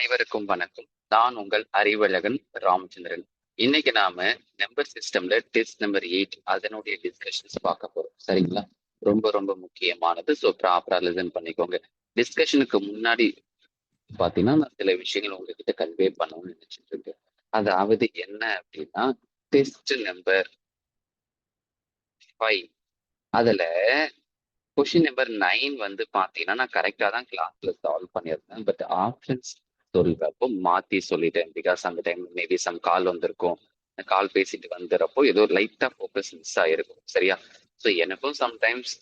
அனைவருக்கும் வணக்கம். நான் உங்கள் அறிவழகன் ராமச்சந்திரன். இன்னைக்கு நாம நம்பர் சிஸ்டம்ல டெஸ்ட் நம்பர் 8 அதனுடைய டிஸ்கஷன்ஸ் பார்க்க போறோம். சரிங்களா? ரொம்ப ரொம்ப முக்கியமானது. ஸோ ப்ராப்பரா லிசன் பண்ணிக்கோங்க. டிஸ்கஷனுக்கு முன்னாடி பாத்தீங்கன்னா நான் சில விஷயங்கள் உங்ககிட்ட கன்வே பண்ணணும்னு நினைச்சிட்டு இருக்கேன். அதாவது என்ன அப்படின்னா, டெஸ்ட் நம்பர் 5 அதுல கொஸ்டின் நம்பர் 9 வந்து பாத்தீங்கன்னா நான் கரெக்டா தான் கிளாஸ்ல சால்வ் பண்ணியிருந்தேன். பட் ஆப்ஷன்ஸ் சொல்றப்போ மாத்தி சொல்லிட்டேன். பிகாஸ் அந்த டைம் மேபி சம் கால் வந்திருக்கும். கால் பேசிட்டு வந்துடுறப்போ ஏதோ லைட்டா ஃபோக்கஸ் மிஸ் ஆயிருக்கும். சரியா? ஸோ எனக்கும் சம்டைம்ஸ்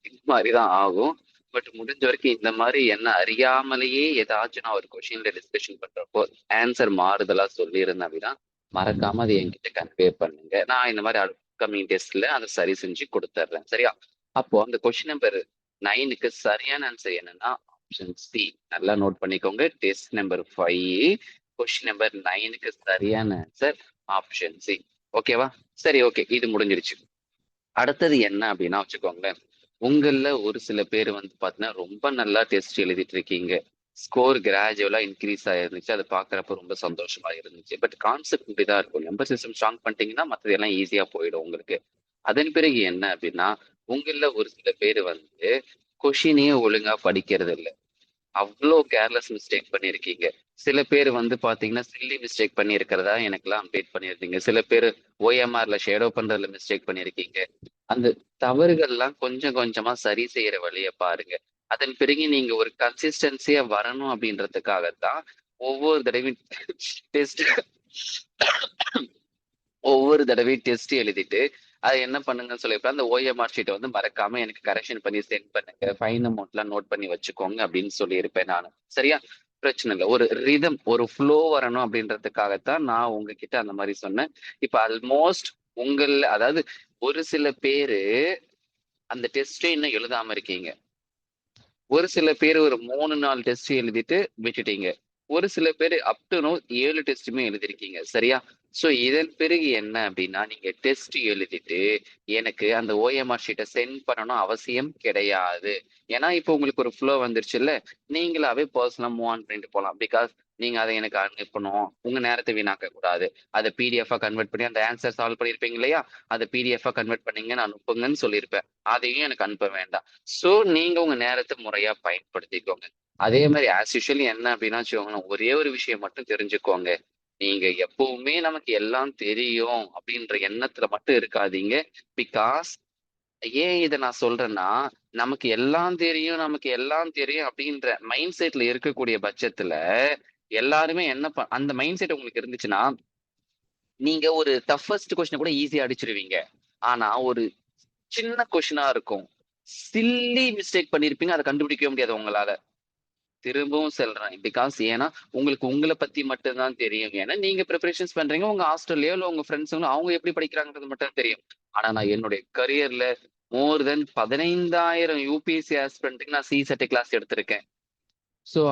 இது மாதிரிதான் ஆகும். பட் முடிஞ்ச வரைக்கும் இந்த மாதிரி என்ன அறியாமலேயே ஏதாச்சும் நான் ஒரு கொஸ்டின்ல டிஸ்கஷன் பண்றப்போ ஆன்சர் மாறுதலா சொல்லியிருந்தேன் அப்படின்னா மறக்காம அதை என்கிட்ட கன்வே பண்ணுங்க. நான் இந்த மாதிரி அப்கமிங் டெஸ்ட்ல அதை சரி செஞ்சு கொடுத்துட்றேன். சரியா? அப்போ அந்த கொஸ்டின் நம்பர் 9க்கு சரியான ஆன்சர் என்னன்னா ஆப்ஷன் சி. நல்லா நோட் பண்ணிக்கோங்க. டெஸ்ட் நம்பர் 5 கொஸ்டின் நம்பர் 9க்கு சரியான ஆன்சர் ஆப்ஷன் சி. ஓகேவா? சரி, ஓகே, இது முடிஞ்சிருச்சு. அடுத்தது என்ன அப்படின்னா வச்சுக்கோங்களேன், உங்கள ஒரு சில பேர் வந்து பாத்தீங்கன்னா ரொம்ப நல்லா டெஸ்ட் எழுதிட்டு இருக்கீங்க. ஸ்கோர் கிராஜுவலா இன்க்ரீஸ் ஆயிருந்துச்சு. அதை பாக்குறப்ப ரொம்ப சந்தோஷமா இருந்துச்சு. பட் கான்செப்ட் இப்படிதான் இருக்கும். நம்பர் சிஸ்டம் ஸ்ட்ராங் பண்ணிட்டீங்கன்னா மற்றது எல்லாம் ஈஸியா போயிடும் உங்களுக்கு. அதன் பிறகு என்ன அப்படின்னா, உங்கள ஒரு சில பேர் வந்து கொஷினையே ஒழுங்கா படிக்கிறது இல்ல. அவ்வளோ கேர்லெஸ் மிஸ்டேக் பண்ணியிருக்கீங்க. சில பேர் வந்து பாத்தீங்கன்னா சில்லி மிஸ்டேக் பண்ணி இருக்கிறதா எனக்கெல்லாம் அப்டேட் பண்ணியிருந்தீங்க. சில பேர் ஓஎம்ஆர்ல ஷேடோ பண்றதுல மிஸ்டேக் பண்ணியிருக்கீங்க. அந்த தவறுகள்லாம் கொஞ்சம் கொஞ்சமா சரி செய்யற வழியை பாருங்க. அதன் பிறகு நீங்க ஒரு கன்சிஸ்டன்சியா வரணும் அப்படின்றதுக்காகத்தான் ஒவ்வொரு தடவையும் டெஸ்ட் ஒவ்வொரு தடவையும் டெஸ்ட் எழுதிட்டு அதை என்ன பண்ணுங்கன்னு சொல்லியிருப்பேன். அந்த ஓஎம்ஆர் ஷீட்டை வந்து மறக்காம எனக்கு கரெக்ஷன் பண்ணி சென்ட் பண்ணுங்க, ஃபைன் அமௌண்ட்லாம் நோட் பண்ணி வச்சுக்கோங்க அப்படின்னு சொல்லியிருப்பேன் நான். சரியா? பிரச்சனை இல்லை. ஒரு ரிதம், ஒரு ஃப்ளோ வரணும் அப்படின்றதுக்காகத்தான் நான் உங்ககிட்ட அந்த மாதிரி சொன்னேன். இப்ப ஆல்மோஸ்ட் அதாவது ஒரு சில பேரு அந்த டெஸ்டே இன்னும் எழுதாம இருக்கீங்க. ஒரு சில பேர் ஒரு 3-4 டெஸ்ட் எழுதிட்டு விட்டுட்டீங்க. ஒரு சில பேர் அப் டு நோ 7 டெஸ்ட்டுமே எழுதிருக்கீங்க. சரியா? ஸோ இதன் பிறகு என்ன அப்படின்னா, நீங்க டெஸ்ட் எழுதிட்டு எனக்கு அந்த ஓஎம்ஆர் ஷீட்டை சென்ட் பண்ணணும் அவசியம் கிடையாது. ஏன்னா இப்போ உங்களுக்கு ஒரு ஃப்ளோ வந்துருச்சுல்ல, நீங்களாவே பர்சனலா மூவ் ஆன் பண்ணிட்டு போகலாம். பிகாஸ் நீங்க அதை எனக்கு அனுப்பணும், உங்க நேரத்தை வீணாக்க கூடாது. அதை பிடிஎஃபா கன்வெர்ட் பண்ணி அந்த ஆன்சர் சால்வ் பண்ணியிருப்பீங்க இல்லையா, அதை பிடிஎஃபா கன்வெர்ட் பண்ணீங்கன்னு அனுப்புங்கன்னு சொல்லியிருப்பேன். அதையும் எனக்கு அனுப்ப வேண்டாம். சோ நீங்க உங்க நேரத்தை முறையா பயன்படுத்திக்கோங்க. அதே மாதிரி ஆஸ் யூஷுவலி என்ன அப்படின்னா வச்சுக்கோங்களேன், ஒரே ஒரு விஷயம் மட்டும் தெரிஞ்சுக்கோங்க. நீங்க எப்பவுமே நமக்கு எல்லாம் தெரியும் அப்படின்ற எண்ணத்துல மட்டும் இருக்காதீங்க. பிகாஸ் ஏன் இதை நான் சொல்றேன்னா, நமக்கு எல்லாம் தெரியும் நமக்கு எல்லாம் தெரியும் அப்படின்ற மைண்ட் செட்ல இருக்கக்கூடிய பட்சத்துல எல்லாருமே அந்த மைண்ட் செட் உங்களுக்கு இருந்துச்சுன்னா நீங்க ஒரு டஃபஸ்ட் கொஸ்டின் கூட ஈஸியா அடிச்சிருவீங்க. ஆனா ஒரு சின்ன கொஸ்டினா இருக்கும், சில்லி மிஸ்டேக் பண்ணிருப்பீங்க, அதை கண்டுபிடிக்கவே முடியாது உங்களால. திரும்பவும் சொல்றேன், பிகாஸ் ஏன்னா உங்களுக்கு உங்களை பத்தி மட்டும்தான் தெரியும். ஏன்னா நீங்க ப்ரிப்பரேஷன்ஸ் பண்றீங்க, உங்க ஹாஸ்டல்லயோ இல்ல உங்க ஃப்ரெண்ட்ஸுங்களோ அவங்க எப்படி படிக்கிறாங்கிறது மட்டும் தெரியும். ஆனா நான் என்னுடைய கரியர்ல மோர் தென் 15,000 யூபிஎஸ்சி ஆஸ்பிரண்ட்டுக்கு நான் சிசெட் கிளாஸ் எடுத்திருக்கேன். ஸோ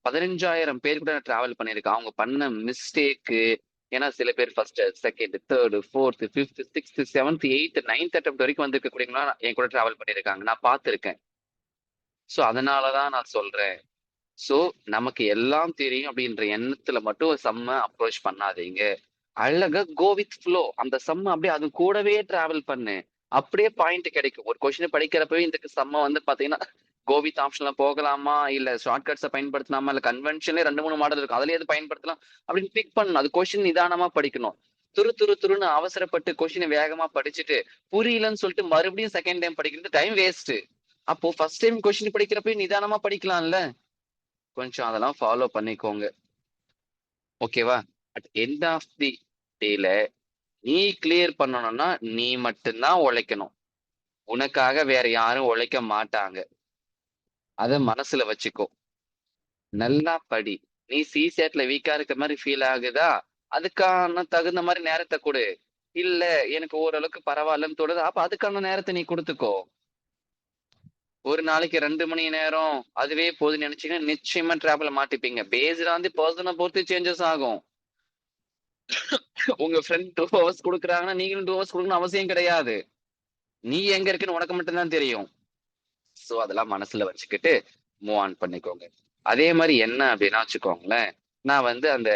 15,000 பேர் கூட நான் டிராவல் பண்ணியிருக்கேன். அவங்க பண்ண மிஸ்டேக்கு, ஏன்னா சில பேர் first, second, third, fourth, fifth, sixth, seventh, eighth, ninth attempt வரைக்கும் வந்திருக்கக்கூடியவங்களா என் கூட டிராவல் பண்ணியிருக்காங்க. நான் பார்த்துருக்கேன். ஸோ அதனாலதான் நான் சொல்றேன். ஸோ நமக்கு எல்லாம் தெரியும் அப்படின்ற எண்ணத்துல மட்டும் ஒரு செம்ம அப்ரோச் பண்ணாதீங்க. அழகா கோ வித் ஃப்ளோ. அந்த செம்ம அப்படியே அது கூடவே டிராவல் பண்ணு. அப்படியே பாயிண்ட் கிடைக்கும். ஒரு கொஸ்டின் படிக்கிறப்பவே இந்த செம்ம வந்து பாத்தீங்கன்னா கோவித் ஆப்ஷன்ல போகலாமா, இல்ல ஷார்ட்கட்ஸை பயன்படுத்தலாமா, இல்ல கன்வென்ஷன்ல 2-3 மாடல் இருக்கும், அதுல எது பயன்படுத்தலாம் அப்படின்னு பிக் பண்ணணும். அது கொஸ்டின் நிதானமா படிக்கணும். துரு துரு துருன்னு அவசரப்பட்டு கொஸ்டினை வேகமா படிச்சுட்டு புரியலன்னு சொல்லிட்டு மறுபடியும் செகண்ட் டைம் படிக்கிறது டைம் வேஸ்ட். அப்போ ஃபர்ஸ்ட் டைம் கொஸ்டின் படிக்கிறப்ப நிதானமா படிக்கலாம்ல. கொஞ்சம் அதெல்லாம் ஃபாலோ பண்ணிக்கோங்க. ஓகேவா? அட் எண்ட் ஆஃப் தி டேல நீ கிளியர் பண்ணணும்னா நீ மட்டும்தான் உழைக்கணும். உனக்காக வேற யாரும் உழைக்க மாட்டாங்க. அத மனசுல வச்சுக்கோ. நல்லா படி. நீ சிசேட்ல வீக்கா இருக்க மாதிரி ஃபீல் ஆகுதா, அதுக்கான தகுந்த மாதிரி நேரத்தை கொடு. இல்ல எனக்கு ஓரளவுக்கு பரவாயில்லன்னு தோணுது, அப்ப அதுக்கான நேரத்தை நீ கொடுத்துக்கோ. ஒரு நாளைக்கு 2 மணி நேரம் அதுவே போதுன்னு நினைச்சீங்கன்னா நிச்சயமா டிராவல மாட்டிப்பீங்க. பேஸ்டா வந்து பர்சனை பொறுத்து சேஞ்சஸ் ஆகும். உங்க ஃப்ரெண்ட் 2 ஹவர்ஸ் கொடுக்குறாங்கன்னா நீங்களும் 2 ஹவர்ஸ் கொடுக்கணும் அவசியம் கிடையாது. நீ எங்க இருக்குன்னு உனக்கு மட்டும்தான் தெரியும். சோ அதெல்லாம் மனசுல வச்சுக்கிட்டு மூவ் ஆன் பண்ணிக்கோங்க. அதே மாதிரி என்ன அப்படின்னா வச்சுக்கோங்களேன், நான் வந்து அந்த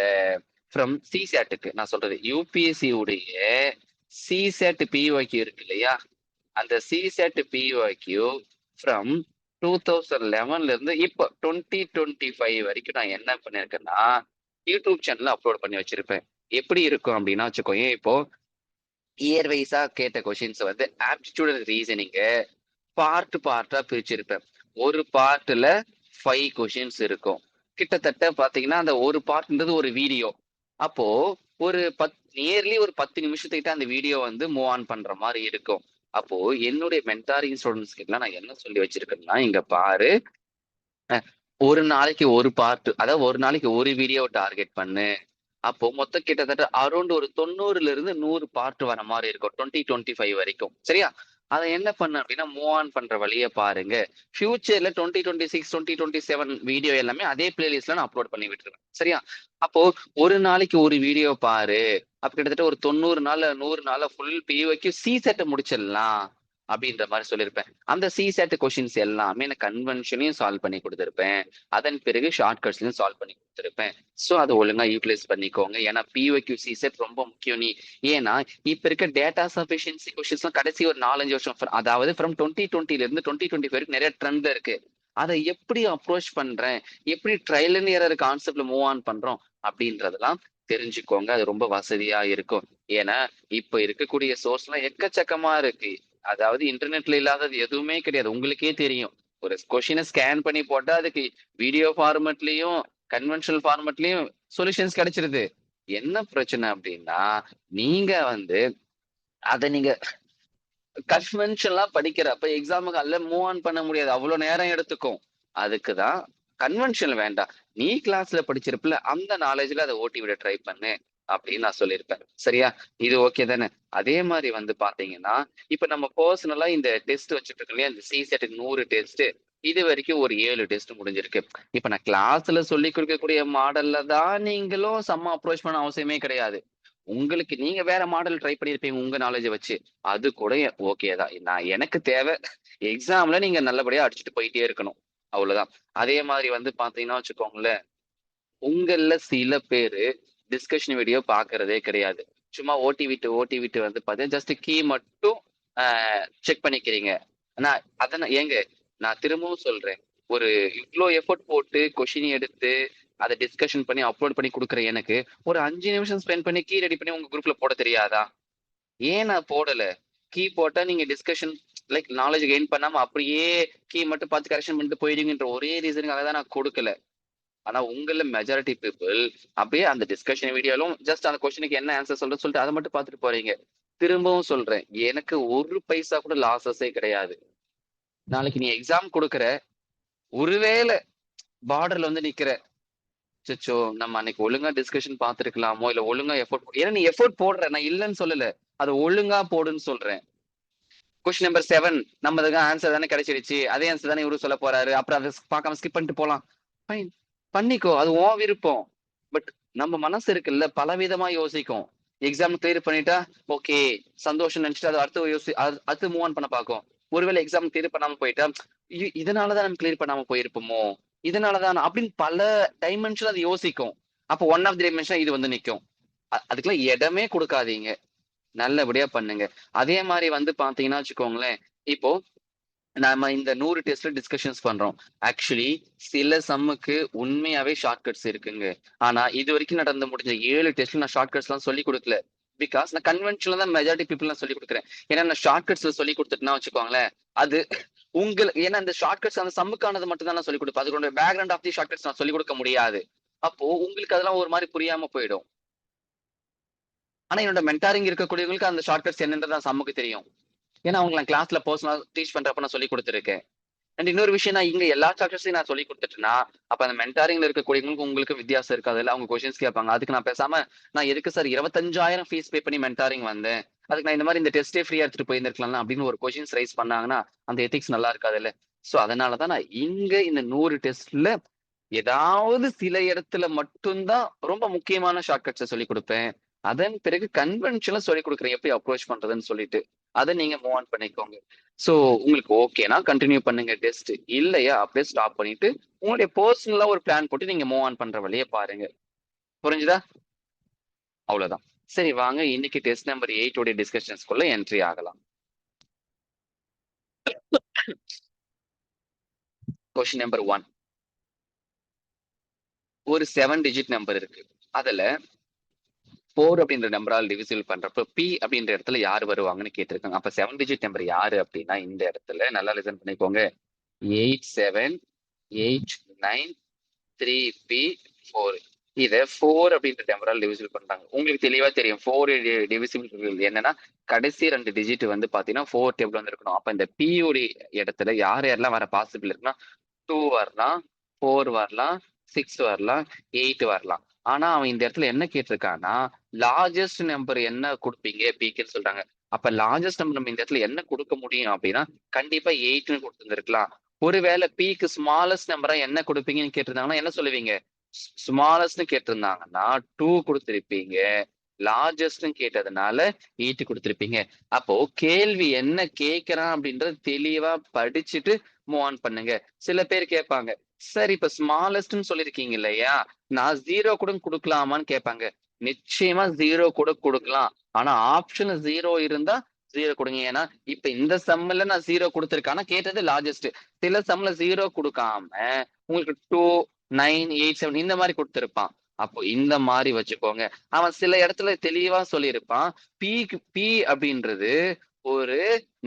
ஃப்ரம் சிசேட்டுக்கு நான் சொல்றது யூபிஎஸ்சி உடைய சிசேட் பிஒய்க்யூ இருக்கு இல்லையா, அந்த சிசெட் பிஒய்க்யூ ஃப்ரம் 2011ல இருந்து இப்போ 2025 வரைக்கும் நான் என்ன பண்ணிருக்கேன்னா யூடியூப் சேனல்ல அப்லோட் பண்ணி வச்சிருப்பேன். எப்படி இருக்கும் அப்படின்னா வச்சுக்கோங்க, இப்போ இயர் வைஸா கேட்ட கொஷின்ஸ் வந்து ஆப்டிடியூட் ரீசனிங்க பார்ட்டா பிரிச்சிருப்பேன். ஒரு பார்ட்ல 5 கொஷின்ஸ் இருக்கும். கிட்டத்தட்ட பாத்தீங்கன்னா அந்த ஒரு பார்ட்ன்றது ஒரு வீடியோ. அப்போ ஒரு நியர்லி ஒரு 10 நிமிஷத்துக்கிட்ட அந்த வீடியோ வந்து மூவ் ஆன் பண்ற மாதிரி இருக்கும். அப்போ என்னுடைய மென்டாரிங் ஸ்டூடெண்ட்ஸ் கிட்ட நான் என்ன சொல்லி வச்சிருக்கேன்னா, இங்க பாரு, ஒரு நாளைக்கு ஒரு பார்ட், அதாவது ஒரு நாளைக்கு ஒரு வீடியோ டார்கெட் பண்ணு. அப்போ மொத்தம் கிட்டத்தட்ட அரௌண்ட் ஒரு 90ல இருந்து 100 பார்ட் வர மாதிரி இருக்கும் 2025 வரைக்கும். சரியா? அதை என்ன பண்ண அப்படின்னா மூவ் ஆன் பண்ற வழியை பாருங்க. ஃபியூச்சர்ல 2026 2027 வீடியோ எல்லாமே அதே பிளேலிஸ்ட்ல நான் அப்லோட் பண்ணி விட்டுருவேன். சரியா? அப்போ ஒரு நாளைக்கு ஒரு வீடியோ பாரு. அப்ப கிட்டத்தட்ட ஒரு 90 நாள் 100 நாள் ஃபுல் பிஓக்கு சி செட்டை முடிச்சிடலாம் அப்படின்ற மாதிரி சொல்லியிருப்பேன். அந்த சி செட் கொஸ்டின்ஸ் எல்லாமே நான் கன்வென்ஷனையும் சால்வ் பண்ணி கொடுத்துருப்பேன். அதன் பிறகு ஷார்ட்கட்ஸ்லையும் சால்வ் பண்ணி கொடுத்துருப்பேன். ஸோ அதை ஒழுங்கா யூட்டிலைஸ் பண்ணிக்கோங்க. ஏன்னா பிஒக்யூ சி செட் ரொம்ப முக்கியம். ஏன்னா இப்ப இருக்க டேட்டா சஃபிஷியன்சி கொஸ்டின்ஸ்லாம் கடைசி ஒரு 4-5 வருஷம், அதாவது ஃப்ரம் 2020ல இருந்து 2025 வரைக்கும் நிறைய ட்ரெண்ட் இருக்கு. அதை எப்படி அப்ரோச் பண்றேன், எப்படி ட்ரையல் அண்ட் எரர் கான்செப்ட்ல மூவ் ஆன் பண்றோம் அப்படின்றதெல்லாம் தெரிஞ்சுக்கோங்க. அது ரொம்ப வசதியா இருக்கும். ஏன்னா இப்ப இருக்கக்கூடிய சோர்ஸ் எல்லாம் எக்கச்சக்கமா இருக்கு. அதாவது இன்டர்நெட்ல இல்லாதது எதுவுமே கிடையாது. உங்களுக்கே தெரியும். ஒரு கொஸ்டினை ஸ்கேன் பண்ணி போட்டா அதுக்கு வீடியோ ஃபார்மட்லயும் கன்வென்ஷனல் ஃபார்மட்லயும் சொல்யூஷன்ஸ் கிடைச்சிருது. என்ன பிரச்சனை அப்படின்னா, நீங்க வந்து அதை நீங்க கன்வென்ஷனலா படிக்கிறப்ப எக்ஸாமுக்கு அல்ல மூவ் ஆன் பண்ண முடியாது. அவ்வளவு நேரம் எடுத்துக்கும். அதுக்குதான் கன்வென்ஷனல் வேண்டாம். நீ கிளாஸ்ல படிச்சிருப்பல அந்த நாலேஜ்ல அதை ஓட்டி விட ட்ரை பண்ணு அப்படின்னு நான் சொல்லியிருப்பேன். சரியா? இது ஓகே தானே? அதே மாதிரி வந்து பாத்தீங்கன்னா, இப்ப நம்ம பர்சனலா இந்த டெஸ்ட் வச்சுட்டு இருக்கோம் இல்லையா, இந்த சிசெட் 100 டெஸ்ட், இது வரைக்கும் ஒரு 7 டெஸ்ட் முடிஞ்சிருக்கு. இப்ப நான் கிளாஸ்ல சொல்லி கொடுக்கக்கூடிய மாடல்ல தான் நீங்களும் செம்ம அப்ரோச் பண்ண அவசியமே கிடையாது. உங்களுக்கு நீங்க வேற மாடல் ட்ரை பண்ணிருப்பீங்க உங்க நாலேஜை வச்சு. அது கூட ஓகே தான். நான் எனக்கு தேவை எக்ஸாம்ல நீங்க நல்லபடியா அடிச்சுட்டு போயிட்டே இருக்கணும். அவ்வளவுதான். அதே மாதிரி வந்து பாத்தீங்கன்னா வச்சுக்கோங்களேன், உங்கள்ல சில பேரு டிஸ்கஷன் வீடியோ பாக்குறதே கிடையாது. சும்மா ஓட்டி விட்டு வந்து பார்த்தீங்கன்னா ஜஸ்ட் கீ மட்டும் செக் பண்ணிக்கிறீங்க. ஆனா ஏங்க, நான் திரும்பவும் சொல்றேன். ஒரு இவ்ளோ எஃபோர்ட் போட்டு கொஷின் எடுத்து அதை டிஸ்கஷன் பண்ணி அப்லோட் பண்ணி கொடுக்குற எனக்கு ஒரு 5 நிமிஷம் ஸ்பெண்ட் பண்ணி கீ ரெடி பண்ணி உங்க குரூப்ல போட தெரியாதா? ஏன் நான் போடல? கீ போட்டா நீங்க டிஸ்கஷன் லைக் நாலேஜ் கெயின் பண்ணாம அப்படியே கீ மட்டும் பார்த்து கரெக்ஷன் பண்ணிட்டு போயிடுங்கன்ற ஒரே ரீசனுக்காக தான் நான் கொடுக்கல. ஆனா உங்கள மெஜாரிட்டி பீப்புள் அப்படியே அந்த டிஸ்கஷன் வீடியோலும் ஜஸ்ட் அந்த கொஸ்டினுக்கு என்ன ஆன்சர் சொல்றேன்னு சொல்லிட்டு அதை மட்டும் பார்த்துட்டு போறீங்க. திரும்பவும் சொல்றேன், எனக்கு ஒரு பைசா கூட லாசஸே கிடையாது. நாளைக்கு நீ எக்ஸாம் கொடுக்குற, ஒருவேளை பார்டர்ல வந்து நிக்கிற, அச்சச்சோ நம்ம அன்னைக்கு ஒழுங்கா டிஸ்கஷன் பார்த்திருக்கலாமோ, இல்ல ஒழுங்கா எஃபோர்ட், ஏன்னா நீ எஃபோர்ட் போடுற, நான் இல்லைன்னு சொல்லல, அதை ஒழுங்கா போடுன்னு சொல்றேன். கொஸ்டின் நம்பர் 7 நம்ம ஆன்சர் தானே கிடைச்சிருச்சு, அதே ஆன்சர் தானே இவரு சொல்ல போறாரு, அப்புறம் அதை பார்க்காம ஸ்கிப் பண்ணிட்டு போலாம். ஃபைன், பண்ணிக்கோ, அது உன் விருப்பம். பட் நம்ம மனசு இருக்குல்ல பலவிதமா யோசிக்கும். எக்ஸாம் கிளியர் பண்ணிட்டா ஓகே சந்தோஷம் நினைச்சிட்டு அது அடுத்து மூவ் ஆன் பண்ண பார்க்கும். ஒருவேளை எக்ஸாம் கிளியர் பண்ணாம போயிட்டா இதனாலதான் நம்ம கிளியர் பண்ணாம போயிருப்போமோ, இதனாலதான் அப்படின்னு பல டைமென்ஷன் அது யோசிக்கும். அப்போ ஒன் ஆஃப் தி டைமென்ஷன் இது வந்து நிக்கும். அதுக்கெல்லாம் இடமே கொடுக்காதீங்க. நல்லபடியா பண்ணுங்க. அதே மாதிரி வந்து பாத்தீங்கன்னா வச்சுக்கோங்களேன், இப்போ நாம இந்த 100 டெஸ்ட்ல டிஸ்கஷன்ஸ் பண்றோம். ஆக்சுவலி சில சம்முக்கு உண்மையாவே ஷார்ட்கட்ஸ் இருக்குங்க. ஆனா இது வரைக்கும் நடந்து முடிஞ்ச 7 டெஸ்ட்ல நான் ஷார்ட்கட்ஸ் எல்லாம் சொல்லி கொடுக்கல. பிகாஸ் நான் கன்வென்ஷனல் தான் மெஜாரிட்டி பீப்புள் நான் சொல்லி கொடுக்குறேன். ஏன்னா நான் ஷார்ட்கட்ஸ்ல சொல்லி கொடுத்துட்டுனா வச்சுக்கோங்களேன், அது உங்களுக்கு ஏன்னா இந்த ஷார்ட்கட்ஸ் அந்த சம்முக்கானது மட்டும் தான் நான் சொல்லி கொடுப்பேன். அதுக்கு பேக்ரவுண்ட் ஆஃப் தி ஷார்ட்கட்ஸ் நான் சொல்லி கொடுக்க முடியாது. அப்போ உங்களுக்கு அதெல்லாம் ஒரு மாதிரி புரியாம போயிடும். ஆனா என்னோட மென்டாரிங் இருக்கக்கூடியவங்களுக்கு அந்த ஷார்ட்கட்ஸ் என்னன்றது அந்த சம்முக்கு தெரியும். ஏன்னா அவங்க நான் கிளாஸ்ல பர்சனலா டீச் பண்றப்ப நான் சொல்லி கொடுத்துருக்கேன். அண்ட் இன்னொரு விஷயம், நான் இங்க எல்லா சாப்டர்ஸையும் நான் சொல்லி கொடுத்துட்டேன்னா அப்ப அந்த மென்டாரிங்ல இருக்கக்கூடியவங்களுக்கு உங்களுக்கு வித்தியாசம் இருக்காது இல்ல, அவங்க கொஸ்டின்ஸ் கேட்பாங்க. அதுக்கு நான் பேசாம நான் எதுக்கு சார் 25,000 ஃபீஸ் பே பண்ணி மென்டாரிங் வந்தேன், அதுக்கு நான் இந்த மாதிரி இந்த டெஸ்டே ஃப்ரீயா எடுத்துட்டு போயிருந்திருக்கலாம் அப்படின்னு ஒரு கொஸ்டின்ஸ் ரைஸ் பண்ணாங்கன்னா அந்த எத்திக்ஸ் நல்லா இருக்காது இல்ல. சோ அதனாலதான் நான் இங்க இந்த 100 டெஸ்ட்ல ஏதாவது சில இடத்துல மட்டும்தான் ரொம்ப முக்கியமான ஷார்ட்கட்ஸை சொல்லி கொடுப்பேன். அதன் பிறகு கன்வென்ஷனலா சொல்லி கொடுக்குறேன் எப்படி அப்ரோச் பண்றதுன்னு சொல்லிட்டு அதை நீங்க மூவ் ஆன் பண்ணிக்கோங்க. சோ உங்களுக்கு ஓகேனா கண்டினியூ பண்ணுங்க டெஸ்ட், இல்லையா அப்படியே ஸ்டாப் பண்ணிட்டு உங்களுடைய பர்சனலா ஒரு பிளான் போட்டு நீங்க மூவ் ஆன் பண்ற வழியை பாருங்க. புரிஞ்சுதா? அவ்வளவுதான். சரி, வாங்க இன்னைக்கு டெஸ்ட் நம்பர் 8 உடைய டிஸ்கஷன்ஸ்குள்ள என்ட்ரி ஆகலாம். Question number 1. ஒரு 7 டிஜிட் நம்பர் இருக்கு. அதுல 4 அப்படின்ற நம்பரால் டிவிசிபிள் பண்றப்ப பி அப்படின்ற இடத்துல யார் வருவாங்கன்னு கேட்டிருக்காங்க. அப்ப 7 டிஜிட் நம்பர் யாரு அப்படின்னா இந்த இடத்துல நல்லா லிசன் பண்ணிக்கோங்க. 8789 3P4. இத 4 அப்படின்ற நம்பரால் டிவிசிபிள் பண்றாங்க. உங்களுக்கு தெளிவா தெரியும் 4 டிவிசிபிள் என்னன்னா கடைசி 2 டிஜிட் வந்து பாத்தீங்கன்னா 4 டேபிள் வந்து இருக்கணும். அப்ப இந்த P உடைய இடத்துல யார் யாரெல்லாம் வர பாசிபிள் இருக்குன்னா 2 வரலாம், 4 வரலாம், 6 வரலாம், 8 வரலாம். ஆனா அவன் இந்த இடத்துல என்ன கேட்டிருக்கான்னா லார்ஜஸ்ட் நம்பர் என்ன கொடுப்பீங்க பிக்குன்னு சொல்றாங்க. அப்ப லார்ஜஸ்ட் நம்பர் நம்ம இந்த இடத்துல என்ன கொடுக்க முடியும் அப்படின்னா கண்டிப்பா 8ன்னு கொடுத்துருந்துருக்கலாம். ஒருவேளை பிக்கு ஸ்மாலஸ்ட் நம்பரா என்ன கொடுப்பீங்கன்னு கேட்டிருந்தாங்கன்னா என்ன சொல்லுவீங்க? ஸ்மாலஸ்ட்னு கேட்டிருந்தாங்கன்னா 2 கொடுத்திருப்பீங்க. லார்ஜஸ்ட்னு கேட்டதுனால 8 கொடுத்திருப்பீங்க. அப்போ கேள்வி என்ன கேட்கிறான் அப்படின்றது தெளிவா படிச்சுட்டு மூவ் ஆன் பண்ணுங்க. சில பேர் கேட்பாங்க, சார் இப்ப ஸ்மாலஸ்ட்னு சொல்லிருக்கீங்க இல்லையா, நான் 0 கூட கொடுக்கலாமான்னு கேட்பாங்க. நிச்சயமா 0 கூட கொடுக்கலாம். ஆனா ஆப்ஷன் 0 இருந்தா 0 கொடுங்க. ஏன்னா இப்ப இந்த சம்ல நான் 0 கொடுத்திருக்கேன். ஆனா கேட்டது லார்ஜஸ்ட். சில சம்ல 0 கொடுக்காம உங்களுக்கு 2, 9, 8, 7 இந்த மாதிரி கொடுத்திருப்பான். அப்போ இந்த மாதிரி வச்சுக்கோங்க. அவன் சில இடத்துல தெளிவா சொல்லியிருப்பான். பி அப்படின்றது ஒரு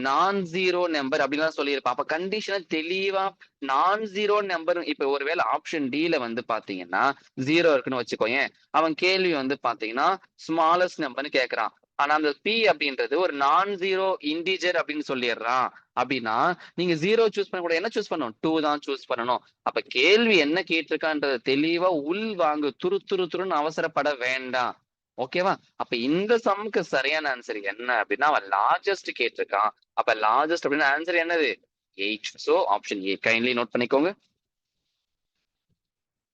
நான் ஜீரோ நம்பர் அப்படின்லாம் சொல்லியிருப்பான். அப்ப கண்டிஷனை தெளிவா நான் ஜீரோ நம்பர். இப்ப ஒருவேளை ஆப்ஷன் டில வந்து பாத்தீங்கன்னா 0 இருக்குன்னு வச்சுக்கோயேன். அவன் கேள்வி வந்து பாத்தீங்கன்னா ஸ்மாலஸ்ட் நம்பர்னு கேட்கறான். ஆனா அந்த பி அப்படின்றது ஒரு நான் ஜீரோ இன்டிஜர் அப்படின்னு சொல்லிடுறான். அப்படின்னா நீங்க 0 சூஸ் பண்ண கூட என்ன சூஸ் பண்ணணும்? 2 தான் சூஸ் பண்ணணும். அப்ப கேள்வி என்ன கேட்டிருக்கான்றத தெளிவா உள் வாங்கு. துருன்னு அவசரப்பட வேண்டாம். ஓகேவா? அப்ப இந்த சம்முக்கு சரியான ஆன்சர் என்ன அப்படின்னா அவன் லார்ஜஸ்ட் கேட்டிருக்கான். அப்ப லார்ஜஸ்ட் அப்படின்னா ஆன்சர் என்னது? 8. So option A kindly note பண்ணிக்கோங்க.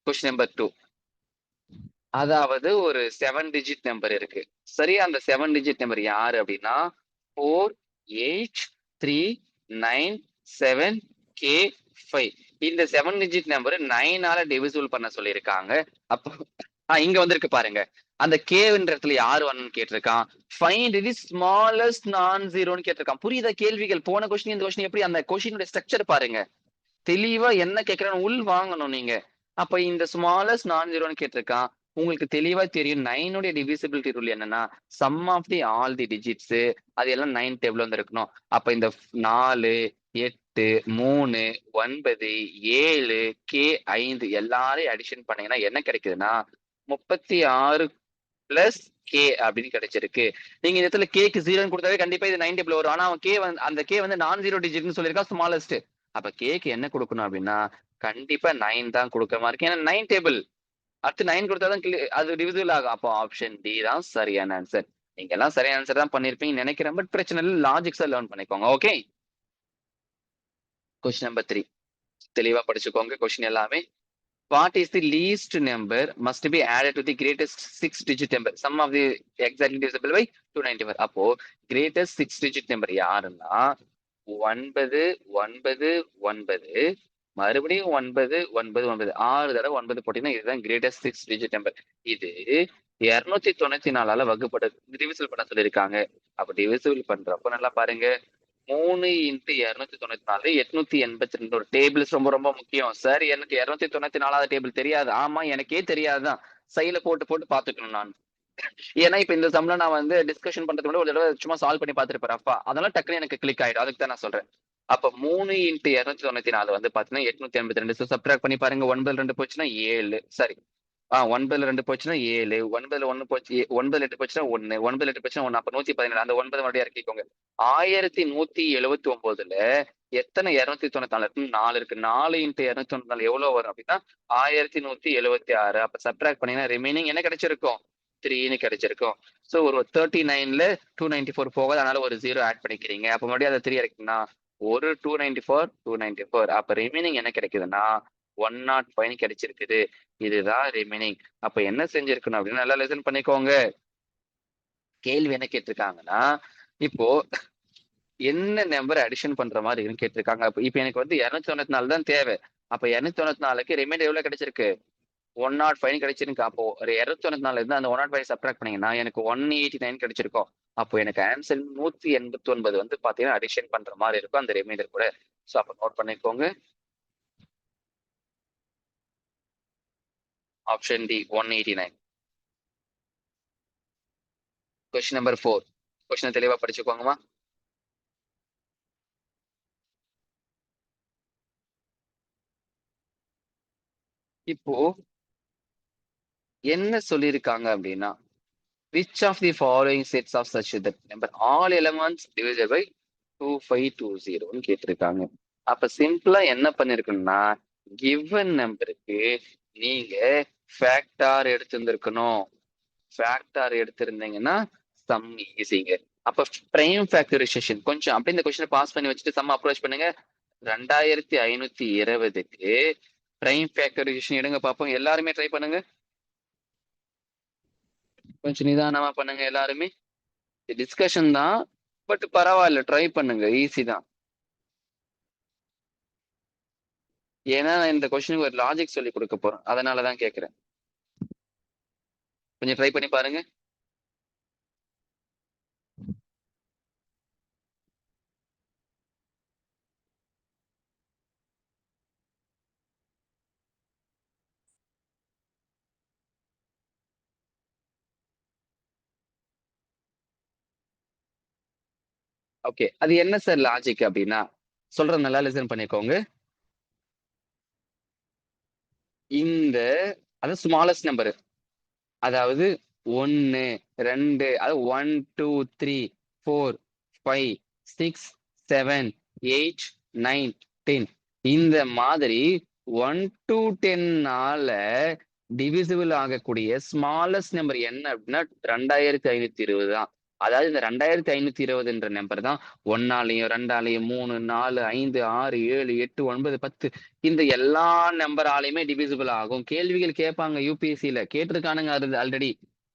Question number 2. அதாவது ஒரு 7 டிஜிட் நம்பர் இருக்கு. சரியா? அந்த 7 டிஜிட் நம்பர் யாரு அப்படின்னா 4, 8, 3, 9, 7, K5. இந்த 7 டிஜிட் நம்பர் 9ஆல டிவிசிபிள் பண்ண சொல்லியிருக்காங்க. அப்போ இங்க வந்திருக்கு பாருங்க. அந்த கேன்ற இடத்துல யார் வரணும்னு கேட்டிருக்கான். ஃபைண்ட் தி ஸ்மாலஸ்ட் நான் ஜீரோன்னு கேட்டிருக்கான். புரியுதா கேள்விகள்? போன கொஸ்டின் இந்த கொஸ்டின் எப்படி? அந்த கொஸ்டினுடைய ஸ்ட்ரக்சர் பாருங்க. தெளிவா என்ன கேட்கிறான்னு உள் வாங்கணும் நீங்க. அப்ப இந்த ஸ்மாலஸ்ட் நான் ஜீரோன்னு கேட்டிருக்கான். உங்களுக்கு தெளிவா தெரியும் 9 டிவிசிபிலிட்டி ரூல் என்னன்னா sum of the all the digits அது எல்லாம் 9 டேபிள் வந்து இருக்கணும். அப்ப இந்த 4, 8, 3, 9, 7, K5 எல்லாரையும் அடிஷன் பண்ணீங்கன்னா என்ன கிடைக்குதுன்னா 36 பிளஸ் கே அப்படின்னு கிடைச்சிருக்கு. நீங்க இந்த இடத்துல கேக்கு 0 கொடுத்தாவே கண்டிப்பா இது 9 டேபிள் வரும். ஆனா அவன் கே வந்து அந்த கே வந்து நான் ஜீரோ டிஜிட்னு சொல்லியிருக்கான் ஸ்மாலஸ்ட். அப்ப கேக்கு என்ன கொடுக்கணும் அப்படின்னா கண்டிப்பா 9 தான் கொடுக்க மாதிரி இருக்கு. ஏன்னா 9 டேபிள். அடுத்து 9 கொடுத்தாதான் அது டிவிசிபிள் ஆகும். அப்போ ஆப்ஷன் டி தான் சரியான ஆன்சர். நீங்க எல்லாம் சரியான ஆன்சர் தான் பண்ணிருப்பீங்கன்னு நினைக்கிறேன். பட் பிரச்சனை இல்லை, லாஜிக்ஸா லேர்ன் பண்ணிக்கோங்க. ஓகே. கொஸ்டின் நம்பர் 3 தெளிவா படிச்சுக்கோங்க. கொஸ்டின் எல்லாமே what is the least number must be added to the greatest 6 digit number sum of the exactly divisible by 294. அப்போ greatest 6 digit number யாருன்னா 9 9 9 மறுபடியும் 9 9 9 6 தடவை 9 போட்டீங்கன்னா இதுதான் கிரேட்டஸ்ட் 6 டிஜிட் நம்பர். இது 294ஆல வகுப்பட டிவிசிபிள் பண்ண சொல்லியிருக்காங்க. அப்ப டிவிசிபிள் பண்றப்ப நல்லா பாருங்க. 3 இன்ட்டு 294 882. ஒரு டேபிள்ஸ் ரொம்ப ரொம்ப முக்கியம். சார் எனக்கு 294வது டேபிள் தெரியாது. ஆமா எனக்கே தெரியாதுதான். சைல போட்டு போட்டு பாத்துக்கணும் நான். ஏன்னா இப்ப இந்த சம்ல நான் வந்து டிஸ்கஷன் பண்றதுக்கு முன்னாடி ஒரு தடவை சும்மா சால்வ் பண்ணி பார்த்திருப்பேன் அப்பா. அதெல்லாம் டக்குனு எனக்கு கிளிக் ஆயிடும். அதுக்கு தான் நான் சொல்றேன். அப்ப 3 இன்ட்டு 294 வந்து பாத்தீங்கன்னா 882. சப்ட்ராக்ட் பண்ணி பாருங்க. 9 2 போச்சுன்னா 7. சரி. 9ல 2 போச்சுன்னா 7. 9ல 1 போச்சு 9ல 8 போச்சுன்னா 1. 9ல 8 போச்சுன்னா 1. அப்ப 117. அந்த 9 மறுபடியும் இறக்கிக்கோங்க. 1179ல எத்தனை 294 இருக்கு? 4 இருக்கு. 4 இன்ட்டு 294 எவ்வளவு வரும் அப்படின்னா 1176. அப்ப சப்ட்ராக்ட் பண்ணீங்கன்னா ரிமைனிங் என்ன கிடைச்சிருக்கும்? 3ன்னு கிடைச்சிருக்கும். சோ ஒரு 39ல 294 போகாது. அதனால ஒரு 0 ஆட் பண்ணிக்கிறீங்க. அப்ப மறுபடியும் அதை 3 இறக்குன்னா ஒரு 294. அப்ப ரிமைனிங் என்ன கிடைக்குதுன்னா 105 கிடைச்சிருக்குது. இதுதான் ரிமைனிங். அப்ப என்ன செஞ்சிருக்கணும் அப்படின்னு நல்லா லிசன் பண்ணிக்கோங்க. கேள்வி என்ன கேட்டிருக்காங்கன்னா இப்போ என்ன நம்பர் அடிஷன் பண்ற மாதிரி இருக்குன்னு கேட்டிருக்காங்க. இப்ப எனக்கு வந்து 294 தான் தேவை. அப்ப 294க்கு ரிமைண்டர் எவ்வளவு கிடைச்சிருக்கு? 105 கிடைச்சிருக்கு. அப்போ ஒரு 294 இருந்து அந்த 105 சப்ட்ராக்ட் பண்ணீங்கன்னா எனக்கு 189 கிடைச்சிருக்கும். அப்போ எனக்கு ஆன்சர் 189 வந்து பாத்தீங்கன்னா அடிஷன் பண்ற மாதிரி இருக்கும் அந்த ரிமைண்டர் கூட. ஸோ அப்போ நோட் பண்ணிக்கோங்க. Option D 189. Question number 4. Question தெளிவா படிச்சுக்கோங்கம்மா. இப்போ என்ன சொல்லியிருக்காங்க அப்படின்னா, which of the following sets of such that number all elements divided by 2520 கேட்டிருக்காங்க. அப்ப சிம்பிளா என்ன பண்ணிருக்கணும்னா, கிவன் நம்பருக்கு நீங்க ஃபேக்டார் எடுத்திருந்திருக்கணும். ஃபேக்டார் எடுத்திருந்தீங்கன்னா சம் ஈஸிங்க. அப்ப பிரைம் ஃபேக்டரைசேஷன் கொஞ்சம் அப்படியே இந்த கொஸ்டினை பாஸ் பண்ணி வச்சுட்டு சம் அப்ரோச் பண்ணுங்க. 2520க்கு பிரைம் ஃபேக்டரைசேஷன் எடுங்க பார்ப்போம். எல்லாருமே ட்ரை பண்ணுங்க. கொஞ்சம் நிதானமா பண்ணுங்க எல்லாருமே. டிஸ்கஷன் தான், பட் பரவாயில்ல, ட்ரை பண்ணுங்க, ஈஸி தான். ஏன்னா இந்த கொஸ்டினுக்கு ஒரு லாஜிக் சொல்லி கொடுக்க போறேன், அதனாலதான் கேட்கிறேன். கொஞ்சம் ட்ரை பண்ணி பாருங்க. ஓகே, அது என்ன சார் லாஜிக் அப்படின்னா, சொல்ற நல்லா லிசன் பண்ணிக்கோங்க. இந்த அது ஸ்மாலஸ்ட் நம்பர், அதாவது 1 2, அது 1 2 3 4 5 6 7 8 9 10 இந்த மாதிரி 1 to 10 டிவிசிபிள் ஆகக்கூடிய ஸ்மாலஸ்ட் நம்பர் என்ன அப்படின்னா 2520 தான். அதாவது இந்த 2520 நம்பர் தான் 1ஆலையும் 2ஆலையும் 3 4 5 6 7 8 9 10 இந்த எல்லா நம்பராலையுமே டிவிசிபிள் ஆகும். கேள்விகள் கேட்பாங்க, யூபிஎஸ்சியில கேட்டிருக்கானுங்க ஆல்ரெடி.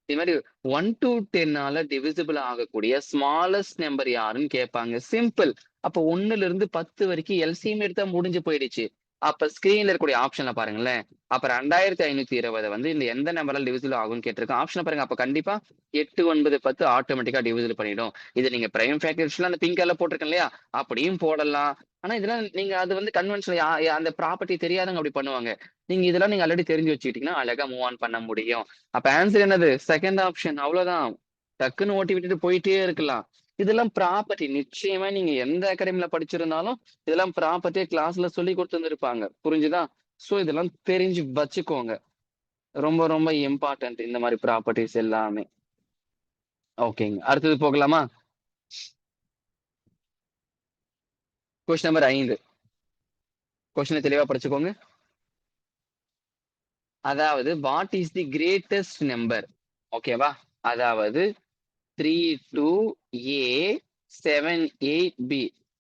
இது மாதிரி 1 to 10 டிவிசிபிள் ஆகக்கூடிய ஸ்மாலஸ்ட் நம்பர் யாருன்னு கேட்பாங்க. சிம்பிள். அப்ப 1ல இருந்து 10 வரைக்கும் எல்சிஎம் எடுத்தா முடிஞ்சு போயிடுச்சு. அப்ப ஸ்கிரீன்ல இருக்கக்கூடிய ஆப்ஷன்ல பாருங்களேன். அப்ப 2520 வந்து இந்த எந்த நம்பரால் டிவிசிபிள் ஆகும்னு கேட்டிருக்கோம். ஆப்ஷனை பாருங்க. அப்ப கண்டிப்பா 8 9 10 ஆட்டோமேட்டிக்கா டிவிசிபிள் பண்ணிடும். இது நீங்க பிரைம் ஃபேக்டர்ஸ்ல அந்த பிங்க் கலர் போட்டிருக்கேன் இல்லையா, அப்படியும் போடலாம். ஆனா இதெல்லாம் நீங்க அது வந்து கன்வென்ஷனல் அந்த ப்ராப்பர்ட்டி தெரியாதவங்க அப்படி பண்ணுவாங்க. இதெல்லாம் நீங்க ஆல்ரெடி தெரிஞ்சு வச்சுக்கிட்டீங்கன்னா அழகா மூவ் ஆன் பண்ண முடியும். அப்ப ஆன்சர் என்னது? Second option. அவ்வளவுதான். டக்குன்னு ஓட்டி விட்டுட்டு போயிட்டே இருக்கலாம். இதெல்லாம் ப்ராப்பர்ட்டி. நிச்சயமா நீங்க எந்த அகாடமில படிச்சிருந்தாலும் இதெல்லாம் ப்ராப்பர்ட்டியே கிளாஸ்ல சொல்லி கொடுத்துருப்பாங்க. புரிஞ்சுதா? சோ இதெல்லாம் தெரிஞ்சு வச்சுக்கோங்க. ரொம்ப ரொம்ப இம்பார்ட்டன்ட் இந்த மாதிரி ப்ராப்பர்ட்டிஸ் எல்லாமே. ஓகேங்க, அடுத்தது போகலாமா? Question number 5. கொஸ்டினை தெளிவா படிச்சுக்கோங்க. அதாவது what is the greatest number? ஓகேவா? அதாவது 32A78B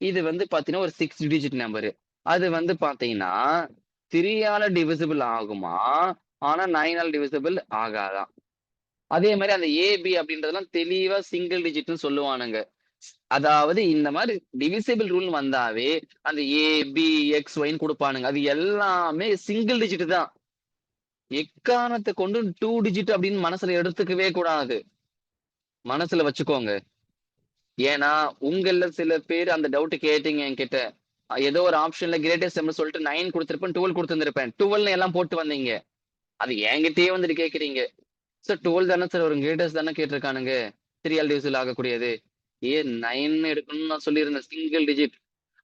இது வந்து பாத்தீங்கன்னா ஒரு 6 டிஜிட் நம்பரு. அது வந்து பாத்தீங்கன்னா 3ஆல டிவிசிபிள் ஆகுமா, ஆனா 9ஆல டிவிசிபிள் ஆகாதான். அதே மாதிரி அந்த ஏபி அப்படின்றதெல்லாம் தெளிவா சிங்கிள் டிஜிட்னு சொல்லுவானுங்க. அதாவது இந்த மாதிரி டிவிசிபிள் ரூல் வந்தாவே அந்த ஏபி எக்ஸ் ஒய்ன்னு கொடுப்பானுங்க. அது எல்லாமே சிங்கிள் டிஜிட் தான். எக்காரணத்தை கொண்டு 2 டிஜிட் அப்படின்னு மனசுல எடுத்துக்கவே கூடாது. மனசுல வச்சுக்கோங்க. ஏன்னா உங்கள சில பேர் அந்த டவுட் கேட்டீங்க என்கிட்ட. ஏதோ ஒரு ஆப்ஷன்ல கிரேட்டஸ்ட் நம்பர் சொல்லிட்டு 9 கொடுத்திருப்பேன், 12 கொடுத்திருந்திருப்பேன். 12 எல்லாம் போட்டு வந்தீங்க. அது என்கிட்டயே வந்துட்டு கேக்குறீங்க. சார் 12 தானே சார் ஒரு கிரேட்டஸ்ட் தானே கேட்டிருக்கானுங்க, 3ஆல் டிவிசிபிள் ஆகக்கூடியது. 9 எடுக்கணும்னு நான் சொல்லியிருந்தேன், சிங்கிள் டிஜிட்.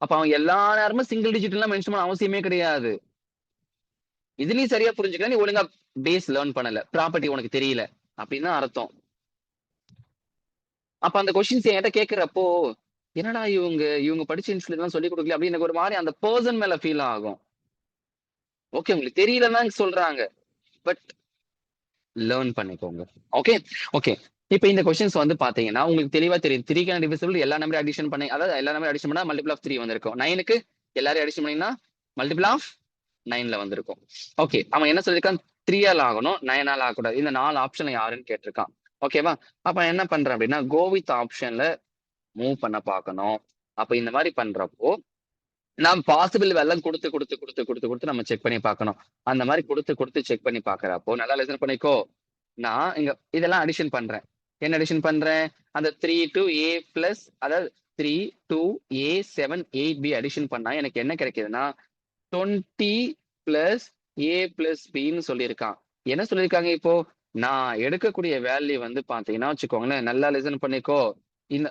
அப்ப அவன் எல்லா நேரமும் சிங்கிள் டிஜிட் எல்லாம் மென்ஷன் பண்ண அவசியமே கிடையாது. இதுலயும் சரியா புரிஞ்சுக்க, நீ ஒழுங்கா பேஸ் லேர்ன் பண்ணல, ப்ராப்பர்ட்டி உனக்கு தெரியல அப்படின்னு தான் அர்த்தம். அப்ப அந்த கொஸ்டின்ஸ் என்கிட்ட கேட்கிறப்போ என்னடா இவங்க படிச்ச இன்ஸ்டியூட் சொல்லி கொடுக்கல அப்படின்னு எனக்கு ஒரு மாதிரி அந்த பர்சன் மேல ஃபீல் ஆகும். ஓகே, உங்களுக்கு தெரியலன்னு சொல்றாங்க, பட் லேர்ன் பண்ணிக்கோங்க. Okay okay. இப்ப இந்த கொஸ்டின்ஸ் வந்து பாத்தீங்கன்னா உங்களுக்கு தெளிவா தெரியும். 3 டிவிசிபிள் எல்லா நம்பரும் அடிஷன் பண்ணி, அதாவது எல்லா நம்பரும் அடிஷன் பண்ணா மல்டிபிள் ஆஃப் 3 வந்திருக்கும். 9க்கு எல்லாரும் அடிஷன் பண்ணீங்கன்னா மல்டிபிள் ஆஃப் 9ல வந்திருக்கும். ஓகே, அவன் என்ன சொல்லியிருக்கான்? 3ஆல் ஆகணும், 9ஆல் ஆகக்கூடாது. இந்த 4 ஆப்ஷன்ல யாருன்னு கேட்டிருக்கான். ஓகேவா? அப்ப என்ன பண்றேன் அப்படின்னா கோ வித் ஆப்ஷன்ல மூவ் பண்ண பார்க்கணும். அப்ப இந்த மாதிரி பண்றப்போ நாம் பாசிபிள் எல்லாம் கொடுத்து கொடுத்து கொடுத்து கொடுத்து கொடுத்து நம்ம செக் பண்ணி பார்க்கணும். அந்த மாதிரி கொடுத்து கொடுத்து செக் பண்ணி பாக்குறப்போ நல்லா லிசன் பண்ணிக்கோ. நான் இங்க இதெல்லாம் அடிஷன் பண்றேன். என்ன அடிஷன் பண்றேன்? அந்த 3 to a பிளஸ் அதாவது 3 to a7 8b அடிஷன் பண்ணா எனக்கு என்ன கிடைக்குதுன்னா 20 பிளஸ் a பிளஸ் பின்னு சொல்லியிருக்கான். என்ன சொல்லியிருக்காங்க இப்போ? நான் எடுக்கக்கூடிய வேல்யூ வந்து பாத்தீங்கன்னா வச்சுக்கோங்களேன், நல்லா லிசன் பண்ணிக்கோ. இந்த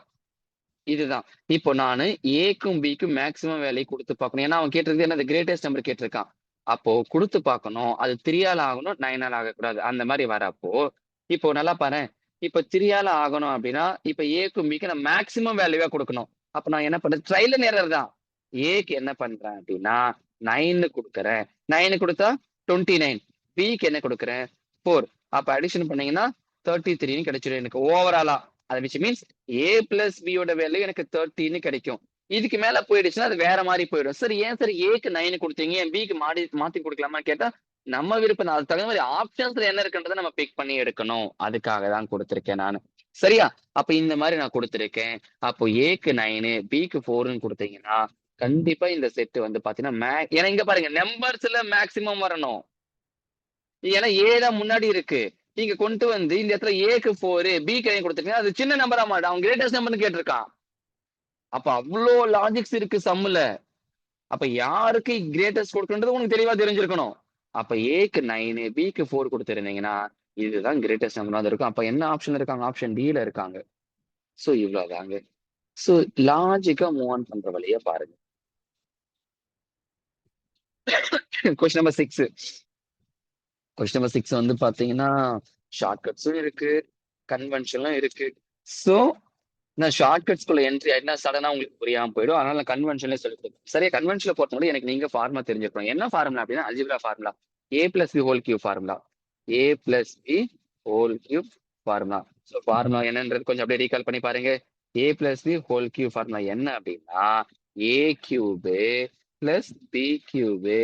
இதுதான். இப்போ நானு ஏக்கும் பிக்கும் மேக்ஸிமம் வேல்யூ கொடுத்து பார்க்கணும். ஏன்னா அவன் கேட்டிருக்கிறது என்ன, கிரேட்டஸ்ட் நம்பர் கேட்டிருக்கான். அப்போ கொடுத்து பார்க்கணும். அது 3ஆல ஆகணும், 9ஆல ஆகக்கூடாது. அந்த மாதிரி வரப்போ இப்போ நல்லா பாரேன். இப்போ 3ஆல ஆகணும் அப்படின்னா இப்ப ஏக்கும் பிக்கு நான் மேக்ஸிமம் வேல்யூவா கொடுக்கணும். அப்ப நான் என்ன பண்றேன்? ட்ரையல் அண்ட் எரர் தான். ஏக்கு என்ன பண்றேன் அப்படின்னா 9 கொடுக்குறேன். 9 கொடுத்தா 29. பிக்கு என்ன கொடுக்குறேன்? 4. அப்ப அடிஷன் பண்ணீங்கன்னா 33ன்னு கிடைச்சிடும் எனக்கு ஓவராலா. அது விச் மீன்ஸ் ஏ பிளஸ் பியோட வேல்யூ எனக்கு 30ன்னு கிடைக்கும். இதுக்கு மேல போயிடுச்சுன்னா அது வேற மாதிரி போயிடும். சரி ஏன் சார் ஏக்கு 9 கொடுத்தீங்க, என் பிக்கு மாத்தி கொடுக்கலாமா கேட்டா நம்ம விருப்பம் தான். அது தகுந்த மாதிரி ஆப்ஷன்ஸ்ல என்ன இருக்குன்றதை நம்ம பிக் பண்ணி எடுக்கணும். அதுக்காக தான் கொடுத்திருக்கேன் நான். சரியா? அப்ப இந்த மாதிரி நான் கொடுத்திருக்கேன். அப்போ ஏக்கு 9 பிக்கு 4ன்னு கொடுத்தீங்கன்னா கண்டிப்பா இந்த செட் வந்து பாத்தீங்கன்னா ஏன்னா இங்க பாருங்க நம்பர்ஸ்ல மேக்சிமம் வரணும். ஏன்னா ஏ தான் முன்னாடி இருக்கு. நீங்க கொண்டு வந்து இந்த இடத்துல ஏக்கு 4 பிக்கு 9 கொடுத்துருக்கீங்க. அது சின்ன நம்பரா மாட்டா, அவன் கிரேட்டஸ்ட் நம்பர்னு கேட்டிருக்கான். அப்ப அவ்வளோ லாஜிக்ஸ் இருக்கு சம்முல. அப்ப யாருக்கு கிரேட்டஸ்ட் கொடுக்கணுன்றது உங்களுக்கு தெளிவா தெரிஞ்சிருக்கணும். அப்ப ஏக்கு 9 பிக்கு 4 கொடுத்துருந்தீங்கன்னா இதுதான் கிரேட்டஸ்ட் நம்பர் இருக்கும். அப்ப என்ன ஆப்ஷன் இருக்காங்க? ஆப்ஷன் டில இருக்காங்க. சோ இவ்வளவுதாங்க. சோ லாஜிக்கா மூவ் ஆன் பண்ற வழிய பாருங்க. Question number 6. கொஸ்டின் நம்பர் 6 வந்து பாத்தீங்கன்னா ஷார்ட்கட்ஸும் இருக்கு, கன்வென்ஷனும் இருக்கு. சோ நான் ஷார்ட்கட்ஸ்குள்ள என்ட்ரி ஆயிட்டுனா சடனா உங்களுக்கு புரியாம போயிடும். அதனால நான் கன்வென்ஷன்ல சொல்லி கொடுப்பேன். சரியா? கன்வென்ஷன்ல பொறுத்தவரை எனக்கு நீங்க ஃபார்முலா தெரிஞ்சிருக்கணும். என்ன ஃபார்முலா அப்படின்னா algebra formula. A plus B whole cube formula. A plus B whole cube formula. So formula என்னன்றது கொஞ்சம் அப்படியே ரீகால் பண்ணி பாருங்க. A plus B whole cube formula என்ன அப்படின்னா a cube plus b cube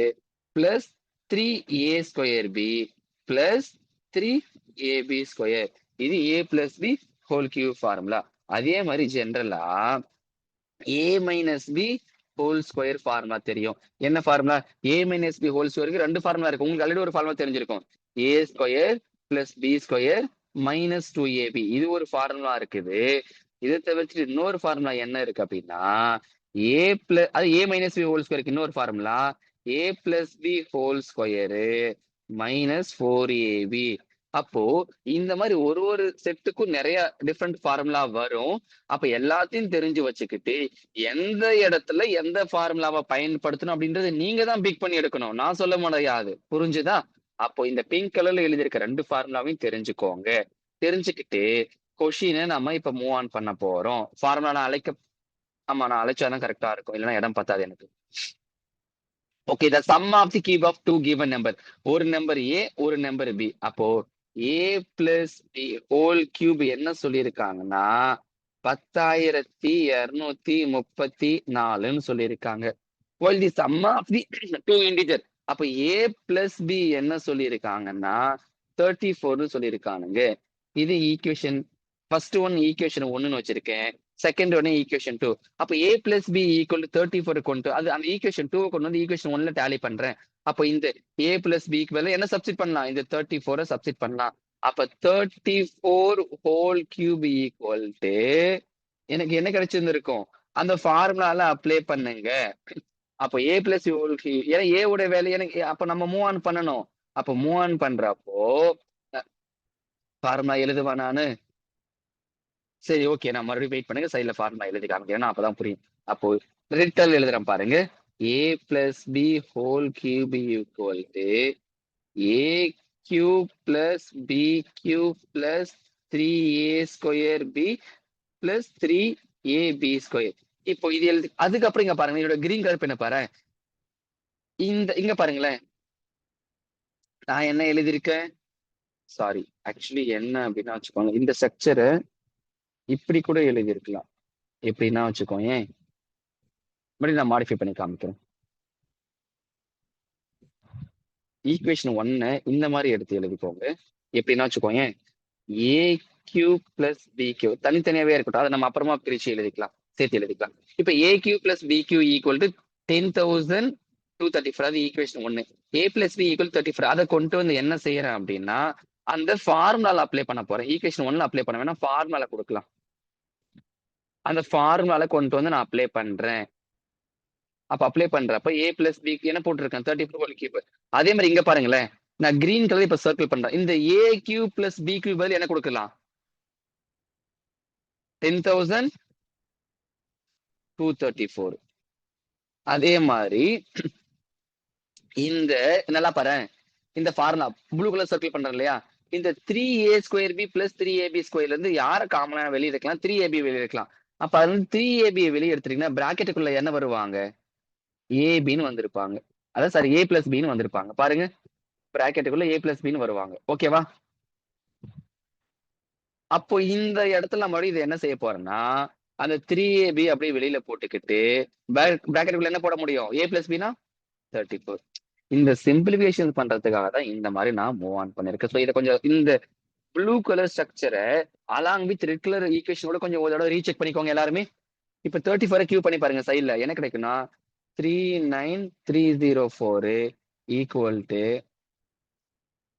plus 3a square b plus 3ab square. இது a plus B whole cube formula. அதே மாதிரி ஜென்ரலா a minus B whole square formula தெரியும். என்ன formula? A minus B whole ஸ்கொயருக்கு 2 formula இருக்கு. உங்களுக்கு ஆல்ரெடி ஒரு ஃபார்முலா தெரிஞ்சிருக்கும். A square plus b square minus 2ab. இது ஒரு ஃபார்முலா இருக்குது. இதை தவிர்த்து இன்னொரு ஃபார்முலா என்ன இருக்கு அப்படின்னா ஏ பிளஸ் அது ஏ மைனஸ் பி ஹோல் ஸ்கொயருக்கு இன்னொரு formula a plus B whole square minus 4ab. அப்போ இந்த மாதிரி ஒரு ஒரு செட்டுக்கும் நிறைய டிஃப்ரெண்ட் ஃபார்முலா வரும். அப்ப எல்லாத்தையும் தெரிஞ்சு வச்சுக்கிட்டு எந்த இடத்துல எந்த ஃபார்முலாவை பயன்படுத்தணும் அப்படின்றத நீங்க தான் பிக் பண்ணி எடுக்கணும். நான் சொல்ல முடியாது. புரிஞ்சுதா? அப்போ இந்த பிங்க் கலர்ல எழுதியிருக்க 2 ஃபார்முலாவையும் தெரிஞ்சுக்கோங்க. தெரிஞ்சுக்கிட்டு கொஷினை நம்ம இப்ப மூவ் ஆன் பண்ண போறோம். ஃபார்முலா ஆமா நான் அழைச்சாதான் கரெக்டா இருக்கும், இல்லைன்னா இடம் பத்தாது எனக்கு. Okay, the sum of the cube of two given number. ஒரு நம்பர் ஏ ஒரு நம்பர் பி. அப்போ ஏ பிளஸ் பி ஹோல் கியூப் என்ன சொல்லியிருக்காங்கன்னா 10,234ன்னு சொல்லியிருக்காங்க. while the sum of the two integer. அப்ப ஏ பிளஸ் பி என்ன சொல்லியிருக்காங்கன்னா 34ன்னு சொல்லியிருக்கானுங்க. இது ஈக்குவேஷன் ஃபர்ஸ்ட் ஒன் ஈக்குவேஷன் 1ன்னு வச்சிருக்கேன். செகண்ட் ஒன்னு ஈக்குவேஷன் 2. அப்ப ஏ பிளஸ் பி ஈக்குவல் டு 34 கொண்டு அது அந்த ஈக்குவேஷன் 2 கொண்டு வந்து ஈக்குவேஷன் 1ல டேலி பண்றேன். அப்ப இந்த ஏ பிளஸ் பிக்கு மேல என்ன சப்ஸ்டிட் பண்ணலாம்? இந்த 34 சப்ஸ்டிட் பண்ணலாம். அப்ப 34 ஹோல் கியூப் ஈக்குவல் டு எனக்கு என்ன கிடைச்சிருந்திருக்கும்? அந்த ஃபார்முலால அப்ளை பண்ணுங்க. அப்போ ஏ பிளஸ் ஹோல் கியூப், ஏன்னா ஏ உடைய வேல்யூ எனக்கு அப்ப நம்ம மூவ் ஆன் பண்ணணும். அப்ப மூவ் ஆன் பண்றப்போ ஃபார்முலா எழுதுவா நானு? சரி ஓகே, நான் மறுபடியும் வெயிட் பண்ணுங்க, சைட்ல ஃபார்முலா எழுதி காமிக்கிறேன், அப்பதான் புரியும். அப்போ ரிட்டல் எழுதுறேன் பாருங்க. A plus B whole cube equal to a cube plus B cube plus 3a square b plus 3ab square. இப்போ இது எழுதி அதுக்கப்புறம் இங்க பாருங்க, இதோட கிரீன் கலர் என்ன பாரு, இங்க பாருங்களேன் நான் என்ன எழுதியிருக்கேன். சாரி, ஆக்சுவலி என்ன அப்படின்னா வச்சுக்கோங்க, இந்த ஸ்ட்ரக்சரை இப்படி கூட எழுதியிருக்கலாம். எப்படின்னா வச்சுக்கோங்க, நான் மாடிஃபை பண்ணி காமிக்கிறேன். ஈக்குவேஷன் 1 இந்த மாதிரி எடுத்து எழுதிக்கோங்க. எப்படின்னா வச்சுக்கோங்க, a cube plus b cube தனித்தனியாவே இருக்கட்டும், அதை நம்ம அப்புறமா பிரிச்சு எழுதிக்கலாம், சேர்த்து எழுதிக்கலாம். இப்ப a cube plus b cube equal to 10,234 அது equation 1. a plus b equal 34 அதை கொண்டு வந்து என்ன செய்யறேன் அப்படின்னா அந்த ஃபார்முலால அப்ளை பண்ண போறேன். ஈக்குவேஷன் 1ல அப்ளை பண்ண வேணா ஃபார்முலால கொடுக்கலாம். அந்த ஃபார்முலால கொண்டு வந்து நான் அப்ளை பண்றேன். அப்ப அப்ளை பண்றப்ப a பிளஸ் பி என்ன போட்டிருக்கேன் 34 அதே மாதிரி இங்க பாருங்களேன், நான் கிரீன் கலர் இப்ப சர்க்கிள் பண்றேன். இந்த a cube plus B cube பதில் என்ன கொடுக்கலாம் 10,234. அதே மாதிரி இந்த நல்லா பாரு, இந்த ஃபார்முலா ப்ளூ கலர் சர்க்கிள் பண்றேன் இல்லையா, இந்த 3a² பிளஸ் 3ab ஸ்கொயர்ல இருந்து யார காமனா வெளியே இருக்கலாம் 3ab வெளியே இருக்கலாம். அப்ப அது 3ab வெளியே எடுத்துட்டீங்கன்னா பிராக்கெட்டுக்குள்ள என்ன வருவாங்க ஏபின்னு வந்திருப்பாங்க. அதான் சார் a பிளஸ் பின்னு வந்திருப்பாங்க பாருங்க, பிராக்கெட்டுக்குள்ள a பிளஸ் பின்னு வருவாங்க. ஓகேவா? அப்போ இந்த இடத்துல மறுபடியும் இது என்ன செய்ய போறேன்னா அந்த 3ab அப்படியே வெளியில போட்டுக்கிட்டு பிராக்கெட்டுக்குள்ள என்ன போட முடியும் a பிளஸ் பின்னா 34. இந்த சிம்பிளிபிகேஷன் பண்றதுக்காக தான் இந்த மாதிரி நான் மூவ் ஆன் பண்ணிருக்கேன். ஸோ இதை கொஞ்சம் இந்த ப்ளூ கலர் ஸ்ட்ரக்சரை அலாங் வித் ரெட் கலர் ஈக்குவேஷனோட கொஞ்சம் ஒரு தடவை ரீசெக் பண்ணிக்கோங்க எல்லாருமே. இப்ப 34 கியூ பண்ணி பாருங்க சைட்ல என்ன கிடைக்கும்னா 39304 ஈக்குவல் டு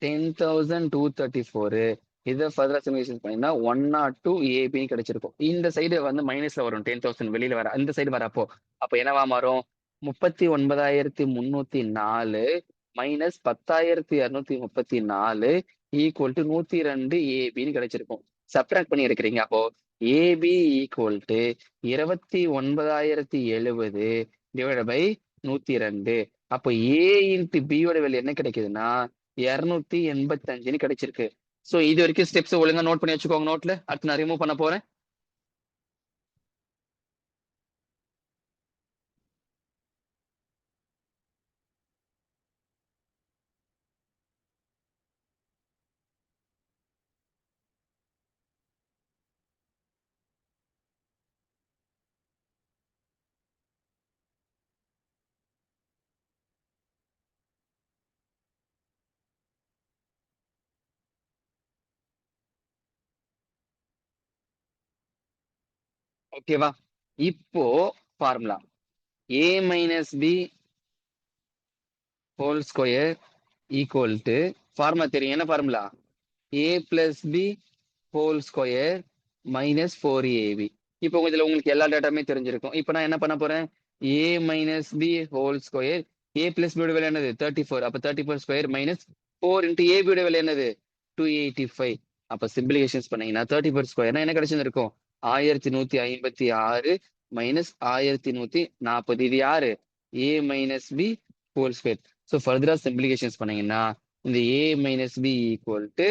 10,234. இதை ஃபர்தரா சிமுலேஷன் பண்ணீங்கன்னா 102 ஏபி கிடைச்சிருக்கும். இந்த சைடு வந்து மைனஸ்ல வரும் 10,000 வெளியில வர அந்த சைடு வரப்போ அப்ப என்னவா மாறும் 39,304 மைனஸ் 10,234 ஈக்குவல் டு 102 ஏபின்னு கிடைச்சிருக்கும். சப்ட்ராக்ட் பண்ணி எடுக்கிறீங்க அப்போ AB equal to 29,070 divide by 102. அப்போ ஏ இன்ட்டு பியோட வேல்யூ என்ன கிடைக்குதுன்னா 285 கிடைச்சிருக்கு. சோ இது வரைக்கும் ஸ்டெப்ஸ் ஒழுங்கா நோட் பண்ணி வச்சுக்கோங்க நோட்ல. அடுத்து நான் ரிமூவ் பண்ண போறேன். ஓகேவா? இப்போ formula a minus B whole square equal to formula தெரியும் என்ன formula a plus B whole square minus 4ab. இப்போ இதுல உங்களுக்கு எல்லா டேட்டாமே தெரிஞ்சிருக்கும். இப்போ நான் என்ன பண்ண போறேன் a minus B whole square a plus B விலை என்னது 34. அப்ப 34 ஸ்கொயர் மைனஸ் 4 இன்ட்டு ab விலை என்னது 285. அப்ப சிம்பிளிகேஷன்ஸ் பண்ணீங்கன்னா 34 ஸ்கொயர்னா என்ன கிடைச்சிருக்கும் 1156 மைனஸ் 1140. இது யாரு a minus B whole square. So ஃபர்தரா சிம்பிளிகேஷன்ஸ் பண்ணீங்கன்னா இந்த a minus B equal to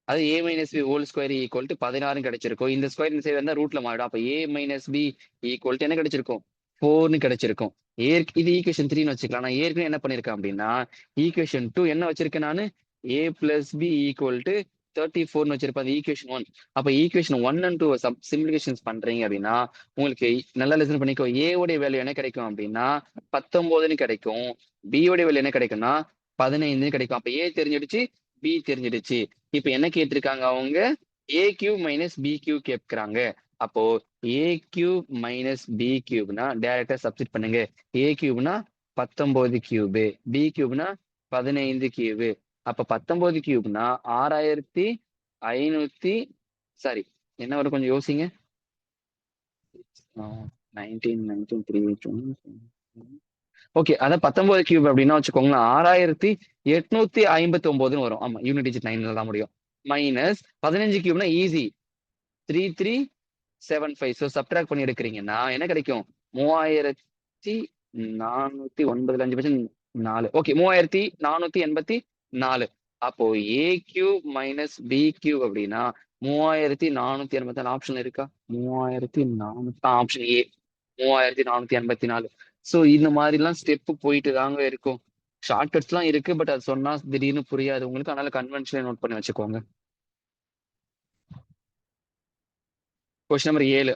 அது a minus B whole square equal to 16 கிடைச்சிருக்கும். இந்த ஸ்கொயர் இந்த சைடு வந்தா ரூட்ல மாறிடும். அப்ப a minus B equal to என்ன கிடைச்சிருக்கும் 4ன்னு கிடைச்சிருக்கும். இது ஈக்குவேஷன் 3ன்னு வச்சுக்கலாம். நான் ஏற்கனவே என்ன பண்ணிருக்கேன் அப்படின்னா ஈக்குவேஷன் 2 என்ன வச்சிருக்கேன் நான் a plus b equal to 34ன்னு வச்சிருப்பேன் அது ஈக்குவேஷன் 1. அப்ப ஈக்குவேஷன் 1 அண்ட் 2 சிம்பிளிகேஷன்ஸ் பண்றீங்க அப்படின்னா உங்களுக்கு நல்லா லிசன் பண்ணிக்கோ. a உடைய வேல்யூ என்ன கிடைக்கும் அப்படின்னா 19ன்னு கிடைக்கும். b உடைய வேல்யூ என்ன கிடைக்கும்னா 15ன்னு கிடைக்கும். அப்ப a தெரிஞ்சிடுச்சு b தெரிஞ்சிடுச்சு. இப்ப என்ன கேட்டிருக்காங்க அவங்க a cube minus B cube கேட்கிறாங்க. அப்போ a கியூப் மைனஸ் பி கியூப்னா டைரக்டா சப்ஸ்டிட் பண்ணுங்க. a கியூப்னா 19 கியூபு, b கியூப்னா 15 கியூபு. அப்ப 19 கியூப்னா 6500 சாரி என்ன வரும் கொஞ்சம் யோசிங்க 19 ஓகே அதான் 19 கியூப் அப்படின்னா வச்சுக்கோங்களேன் 6859 வரும். ஆமா யூனிட் டிஜிட் 9ல தான் முடியும். மைனஸ் 15 கியூப்னா ஈஸி 3375. ஸோ சப்ட்ராக்ட் பண்ணி எடுக்கிறீங்கன்னா என்ன கிடைக்கும் 3409 ஓகே 3484. அப்போ a cube minus B cube அப்படின்னா 3484 ஆப்ஷன் இருக்கா 3400 ஆப்ஷன் ஏ 3484. சோ இந்த மாதிரி எல்லாம் ஸ்டெப் போயிட்டு தாங்க இருக்கும். ஷார்ட்கட்ஸ் எல்லாம் இருக்கு பட் அது சொன்னா திடீர்னு புரியாது உங்களுக்கு. அதனால கன்வென்ஷனை நோட் பண்ணி வச்சுக்கோங்க. கொஸ்டின் நம்பர் 7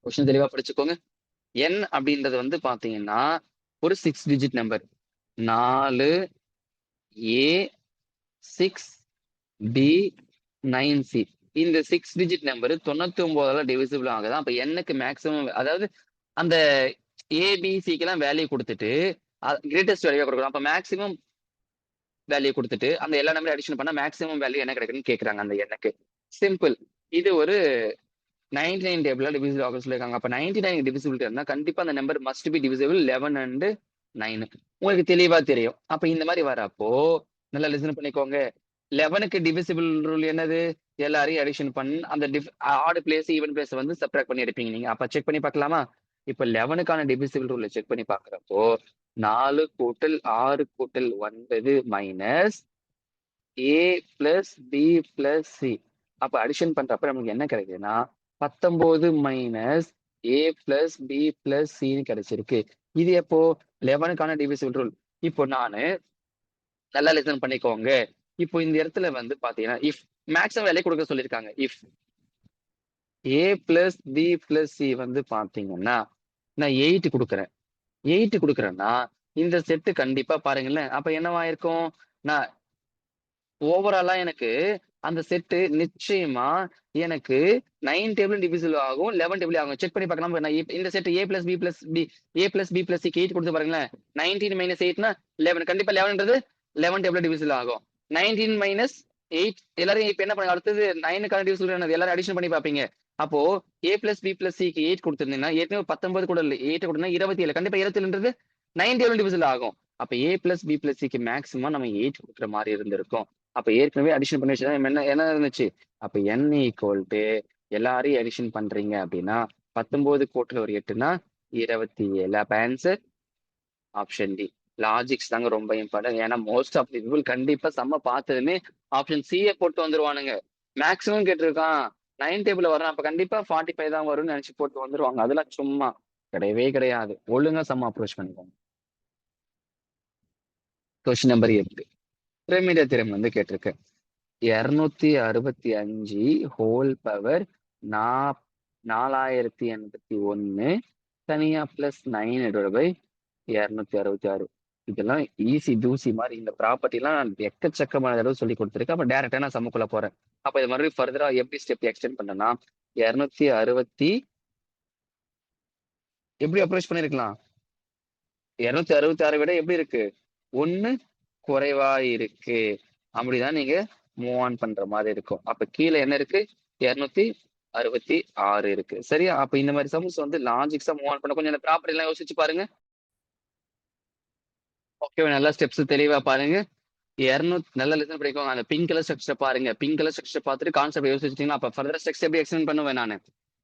கொஸ்டின் தெளிவா படிச்சுக்கோங்க. n அப்படின்றது வந்து பாத்தீங்கன்னா ஒரு 6 டிஜிட் நம்பர் 4a6b9c. இந்த 6 டிஜிட் நம்பர் 99ஆல டிவிசிபிள் ஆகுதான். அப்ப என்னக்கு மேக்ஸிமம் அதாவது அந்த ஏபிசிக்கு எல்லாம் வேல்யூ கொடுத்துட்டு கிரேட்டஸ்ட் வேல்யூ கொடுக்கணும். அப்ப மேக்ஸிமம் வேல்யூ கொடுத்துட்டு அந்த எல்லா நம்பரையும் அடிஷன் பண்ணா மேக்ஸிமம் வேல்யூ என்ன கிடைக்குன்னு கேக்குறாங்க அந்த எண்ணுக்கு. சிம்பிள். இது ஒரு 99 டேபிள்ல டிவிசிபிள் ஆகும் சொல்லியிருக்காங்க. அப்ப 99 டிவிசிபிலிட்டி இருந்தா கண்டிப்பா அந்த number must be divisible 11 and 9. உங்களுக்கு தெளிவா தெரியும். அப்ப இந்த மாதிரி வரப்போ நல்லா லிசன் பண்ணிக்கோங்க. 11க்கு டிவிசிபிள் ரூல் என்னது? எல்லாரையும் அடிஷன் பண்ணி அந்த ஆட் பிளேஸ் ஈவன் பிளேஸ் வந்து சப்ட்ராக்ட் பண்ணி எடுப்பீங்க நீங்க. அப்ப செக் பண்ணி பார்க்கலாமா? இப்ப 11க்கான டிவிசிபிள் ரூல செக் பண்ணி பார்க்கறப்போ 4 கூட்டல் 6 கூட்டல் 9 மைனஸ் ஏ பிளஸ் பி பிளஸ் சி. அப்ப அடிஷன் பண்றப்ப நமக்கு என்ன கிடைக்குதுன்னா 19 மைனஸ் ஏ பிளஸ் பி பிளஸ் சின்னு கிடைச்சிருக்கு. இது எப்போ 11க்கான டிவிசிபிள் ரூல். இப்போ நானு நல்லா லிசன் பண்ணிக்கோங்க. இப்போ இந்த இடத்துல வந்து பாத்தீங்கன்னா இஃப் மேக்ஸிமம் வேல்யூ கொடுக்க சொல்லியிருக்காங்க. If A plus B plus C வந்து பாத்தீங்கன்னா நான் 8 கொடுக்குறேன். 8 கொடுக்குறேன்னா இந்த செட்டு கண்டிப்பா பாருங்களேன். அப்ப என்னவா இருக்கும்? நான் ஓவராலா எனக்கு அந்த செட்டு நிச்சயமா எனக்கு 9 டேபிள் டிவிசிபிள் ஆகும், 11 டேபிள் ஆகும். செக் பண்ணி பார்க்கலாம். நான் இந்த set A plus B plus B A plus B plus சிக்கு 8 கொடுத்து பாருங்களேன். 19 மைனஸ் 8னா 11. கண்டிப்பா 11ன்றது 11 டேபிள் டிவிசிபிள் ஆகும். 19 மைனஸ் 8 எல்லாரும் இப்ப என்ன பண்ணுங்க, அடுத்தது 9க்கான டிவிசிபிள் என்னது? எல்லாரும் அடிஷன் பண்ணி பார்ப்பீங்க. அப்போ ஏ பிளஸ் பி பிளஸ் சிக்கு 8 கொடுத்திருந்தீங்கன்னா ஏற்கனவே 19 கூட இல்லை, 8 கொடுத்தா 27. கண்டிப்பா 27ன்றது 9 டேபிள் டிவிசிபிள் ஆகும். அப்ப ஏ பிளஸ் பி பிளஸ் சிக்கு மேக்ஸிமம் நம்ம 8 கொடுக்குற மாதிரி இருந்திருக்கும். அப்ப ஏற்கனவே அடிஷன் பண்ணி வச்சுதான் என்ன இருந்துச்சு? அப்ப n ஈக்குவல் டு எல்லாரையும் அடிஷன் பண்றீங்க அப்படின்னா 19 கூட்டல் ஒரு 8னா 27. அப்ப ஆன்சர் ஆப்ஷன் டி. லாஜிக்ஸ் தாங்க ரொம்ப இம்பார்ட்டன்ட். ஏன்னா மோஸ்ட் ஆஃப் தி பீப்புள் கண்டிப்பா செம்ம பார்த்ததுமே ஆப்ஷன் சியை போட்டு வந்துருவானுங்க. மேக்ஸிமம் கேட்டிருக்கான் 9 டேபிள் வரும், அப்ப கண்டிப்பா 45 தான் வரும்னு நினைச்சு போட்டு வந்துருவாங்க. அதெல்லாம் சும்மா கிடையவே கிடையாது. ஒழுங்கா செம்ம அப்ரோச் பண்ணிக்கோங்க. கொஸ்டின் நம்பர் 8 பிரமிட திறம் வந்து கேட்டிருக்கேன். 265 ஹோல் பவர் 4081 தனியா பிளஸ் 9/266. இதெல்லாம் ஈஸி தூசி மாதிரி. இந்த ப்ராப்பர்ட்டி எல்லாம் எக்கச்சக்கமான தடவை சொல்லி கொடுத்துருக்கு. அப்ப டைரக்டா நான் சம்முக்குள்ள போறேன். அப்ப இது மாதிரி ஃபர்தரா எப்படி ஸ்டெப் எக்ஸ்டெண்ட் பண்ணனா 260 எப்படி அப்ரோச் பண்ணிருக்கலாம்? 266 விட எப்படி இருக்கு? 1 குறைவா இருக்கு. அப்படிதான் நீங்க மூவ் ஆன் பண்ற மாதிரி இருக்கும். அப்ப கீழே என்ன இருக்கு? 266 இருக்கு. சரியா? அப்ப இந்த மாதிரி சம்ஸ் வந்து லாஜிக்ஸா மூவ் ஆன் பண்ண கொஞ்சம் இந்த ப்ராப்பர்ட்டி எல்லாம் யோசிச்சு பாருங்க. ஓகே, நல்லா ஸ்டெப்ஸ் தெளிவா பாருங்க. 200 நல்லா லிசன் பண்ணிக்கோங்க. அந்த பிங்க் கலர் ஸ்ட்ரக்சர் பாருங்க. பிங்க் கலர் ஸ்ட்ரக்சர் பார்த்துட்டு கான்செப்ட் யோசிச்சிட்டீங்கன்னா அப்ப ஃபர்தர் ஸ்ட்ரக்சர் எப்படி எக்ஸ்டெண்ட் பண்ணுவேன் நானு?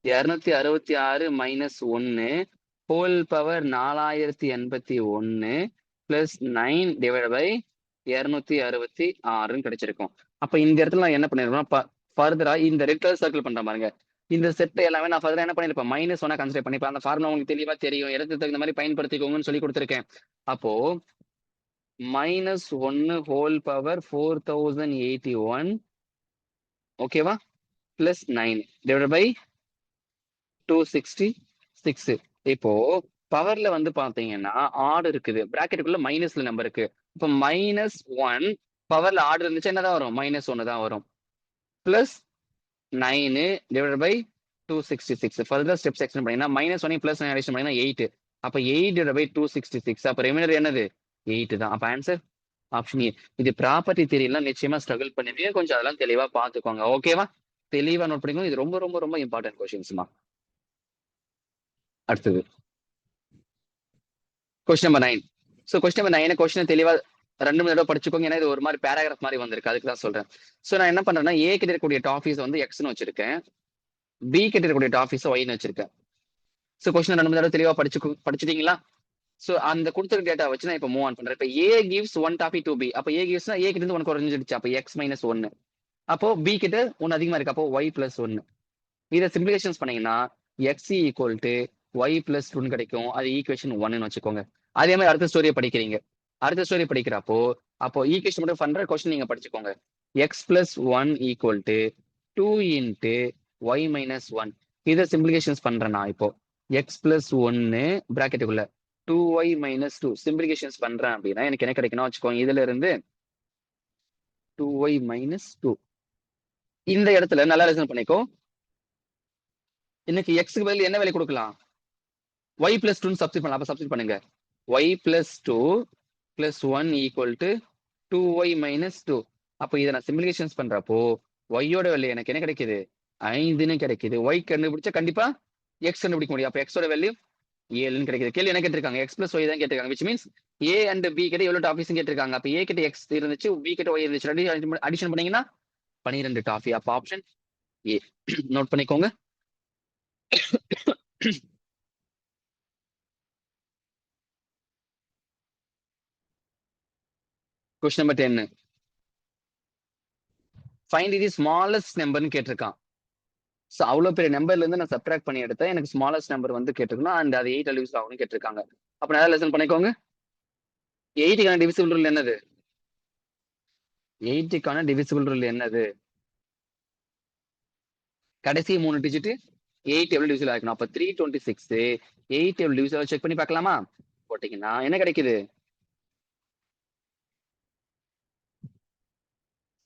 266 minus 1 whole power 4081 plus 9 divide by 266 கிடைச்சிருக்கும். அப்ப இந்த இடத்துல நான் என்ன பண்ணிருக்கேன்? ஃபர்தரா இந்த ரெட் கலர் சர்க்கிள் பண்றேன் பாருங்க. இந்த செட் எல்லாமே நான் ஃபர்தரா என்ன பண்ணிருப்பேன்? -1 கன்சிடர் பண்ணிப்பேன். அந்த ஃபார்முலா உங்களுக்கு தெளிவா தெரியும். இடத்துக்கு தகுந்த மாதிரி பயன்படுத்திக்கோங்கன்னு சொல்லி கொடுத்துருக்கேன். அப்போ -1 ஹோல் பவர் 4081 ஓகேவா பிளஸ் 9 டிவைட் பை 266. இப்போ பவர்ல வந்து பாத்தீங்கன்னா ஆட் இருக்குது, பிராக்கெட்டுக்குள்ள மைனஸ்ல நம்பர் இருக்கு. இப்ப -1 பவர்ல ஆட் இருந்துச்சு என்னதான் வரும்? -1 தான் வரும். Plus 9 divide by 266. Further steps extend பண்ணீங்கன்னா -1 பிளஸ் 9 அடிஷன் பண்ணீங்கன்னா 8. அப்ப 8 டிவைட் பை 266. அப்ப ரிமைண்டர் என்னது? 8 தான். அப்ப ஆன்சர் ஆப்ஷன் ஏ. இது ப்ராப்பர்ட்டி தெரியல, நிச்சயமா ஸ்ட்ரகிள் பண்ணுவீங்க. கொஞ்சம் அதெல்லாம் தெளிவா பாத்துக்கோங்க. ஓகேவா? தெளிவா நோட் பண்ணிக்கோங்க. இது ரொம்ப ரொம்ப ரொம்ப இம்பார்ட்டன்ட் கொஸ்டின்ஸ்மா. அடுத்தது question number 9. So question number 9 question தெளிவா 2 தடவை படிச்சுக்கோங்க. ஏன்னா இது ஒரு மாதிரி பேராகிராஃப் மாதிரி வந்திருக்கு, அதுக்கு தான் சொல்றேன். ஸோ நான் என்ன பண்றேன்னா ஏ கிட்ட இருக்கக்கூடிய டாபிஸ் வந்து எக்ஸ்னு வச்சிருக்கேன், பி கிட்ட இருக்கக்கூடிய டாபிஸ் ஒய்னு வச்சிருக்கேன். ஸோ கொஸ்டின் 2 தடவை தெளிவா படிச்சுட்டீங்களா? ஸோ அந்த கொடுத்துருக்க டேட்டா வச்சு நான் இப்போ மூவ் ஆன் பண்றேன். இப்போ A gives 1 topic to B. அப்போ ஏ கிவ்ஸ்னா ஏ கிட்ட இருந்து 1 குறைஞ்சிடுச்சு. அப்போ எக்ஸ் மைனஸ் 1. அப்போ பி கிட்ட 1 அதிகமா இருக்கு. அப்போ ஒய் பிளஸ் 1. இதை சிம்பிளிகேஷன்ஸ் பண்ணீங்கன்னா X equal to Y plus 2 கிடைக்கும். அது ஈக்குவேஷன் 1ன்னு வச்சுக்கோங்க. அதே மாதிரி அடுத்த ஸ்டோரியை படிக்கிறீங்க. அடுத்த ஸ்டோரி படிக்கிறப்போ அப்போ ஈக்குவேஷன் மட்டும் பண்ற கொஸ்டின் நீங்க படிச்சுக்கோங்க. X plus 1 equal to 2 into Y minus 1. இதை சிம்பிளிகேஷன்ஸ் பண்றேன் நான். இப்போ எக்ஸ் பிளஸ் 1 பிராக்கெட்டுக்குள்ள 2y மைனஸ் 2 சிம்பிளிகேஷன்ஸ் பண்றேன் அப்படின்னா எனக்கு என்ன கிடைக்கணும் வச்சுக்கோங்க. இதுல இருந்து 2y மைனஸ் 2. இந்த இடத்துல நல்லா லிசன் பண்ணிக்கோ. இன்னைக்கு எக்ஸுக்கு பதில் என்ன வேல்யூ கொடுக்கலாம்? y plus 2 சப்ஸ்டிட் பண்ணலாம். அப்ப சப்ஸ்டிட் பண்ணுங்க. y plus 2 plus 1 equal to 2y minus 2. அப்ப இதை நான் சிம்பிளிகேஷன்ஸ் பண்றப்போ y யோட வேல்யூ எனக்கு என்ன கிடைக்குது? 5ன்னு கிடைக்குது. y கண்டுபிடிச்சா கண்டிப்பா x கண்டுபிடிக்க முடியும். அப்ப x ஓட வேல்யூ 7ன்னு கிடைக்குது. கேள்வி என்ன கேட்டிருக்காங்க? x plus y தான் கேட்டிருக்காங்க. which means a and b கிட்ட எவ்வளவு டாபிக்ஸ் கேட்டிருக்காங்க. அப்ப a கிட்ட x இருந்துச்சு, b கிட்ட y இருந்துச்சு. அடிஷன் பண்ணீங்கன்னா 12 டாஃபி. அப்ப ஆப்ஷன் ஏ. நோட் பண்ணிக்கோங்க. Question number 10. Find the smallest நம்பர்னு கேட்டிருக்கான். ஸோ அவ்வளோ பெரிய நம்பர்ல இருந்து நான் சப்ட்ராக்ட் பண்ணி எடுத்தா எனக்கு ஸ்மாலஸ்ட் நம்பர் வந்து கேட்டிருக்கணும். அண்ட் அது 8 யூஸ் ஆகும்னு கேட்டிருக்காங்க. அப்ப நல்லா லெசன் பண்ணிக்கோங்க. 8க்கான டிவிசிபிள் ரூல் என்னது? 8க்கான டிவிசிபிள் ரூல் என்னது? கடைசி 3 டிஜிட் 8 எவ்வளவு டிவிசிபிள் ஆயிருக்கணும்? அப்ப 326 8 எவ்வளவு டிவிசிபிள் செக் பண்ணி பார்க்கலாமா? போட்டீங்கன்னா என்ன கிடைக்குது?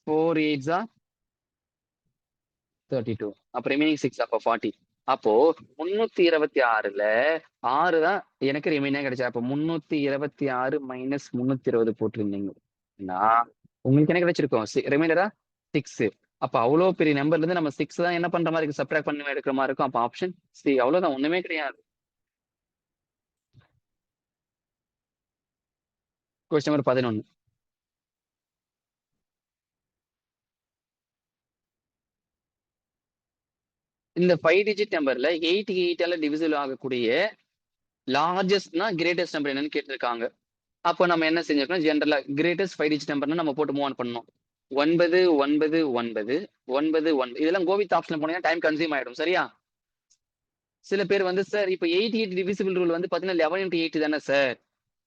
4 8s are 32. அப்ப ரிமைனிங் 6 அப்ப 40. அப்போ 326ல 6 தான் எனக்கு ரிமைனிங் கிடைச்சா. அப்ப 326 மைனஸ் 320 போட்டிருந்தீங்கன்னா உங்களுக்கு என்ன கிடைச்சிருக்கும்? ரிமைண்டரா 6. அப்ப அவ்வளவு பெரிய நம்பர்ல இருந்து நம்ம 6 தான் என்ன பண்ற மாதிரி இருக்கு? சப்ட்ராக்ட் பண்ணி எடுக்கிற மாதிரி இருக்கும். அப்ப ஆப்ஷன் சி. அவ்வளவுதான், ஒண்ணுமே கிடையாது. Question number 11. இந்த 5 டிஜிட் நம்பர்ல 8 8ஆல டிவிசிபிள் ஆகக்கூடிய லார்ஜஸ்ட்னா கிரேட்டஸ்ட் நம்பர் என்னன்னு கேட்டிருக்காங்க. அப்போ நம்ம என்ன செஞ்சிருக்கோம்? ஜென்ரலா கிரேட்டஸ்ட் 5 டிஜிட் நம்பர்னா நம்ம போட்டு மூவ் ஆன் பண்ணணும். 9 9 9 9 1. இதெல்லாம் கோவித் ஆப்ஷன்ல போனீங்கன்னா டைம் கன்சியூம் ஆயிடும். சரியா? சில பேர் வந்து சார் இப்போ 8 டிவிசிபிள் ரூல் வந்து பாத்தீங்கன்னா 11 into 8 தானே சார்.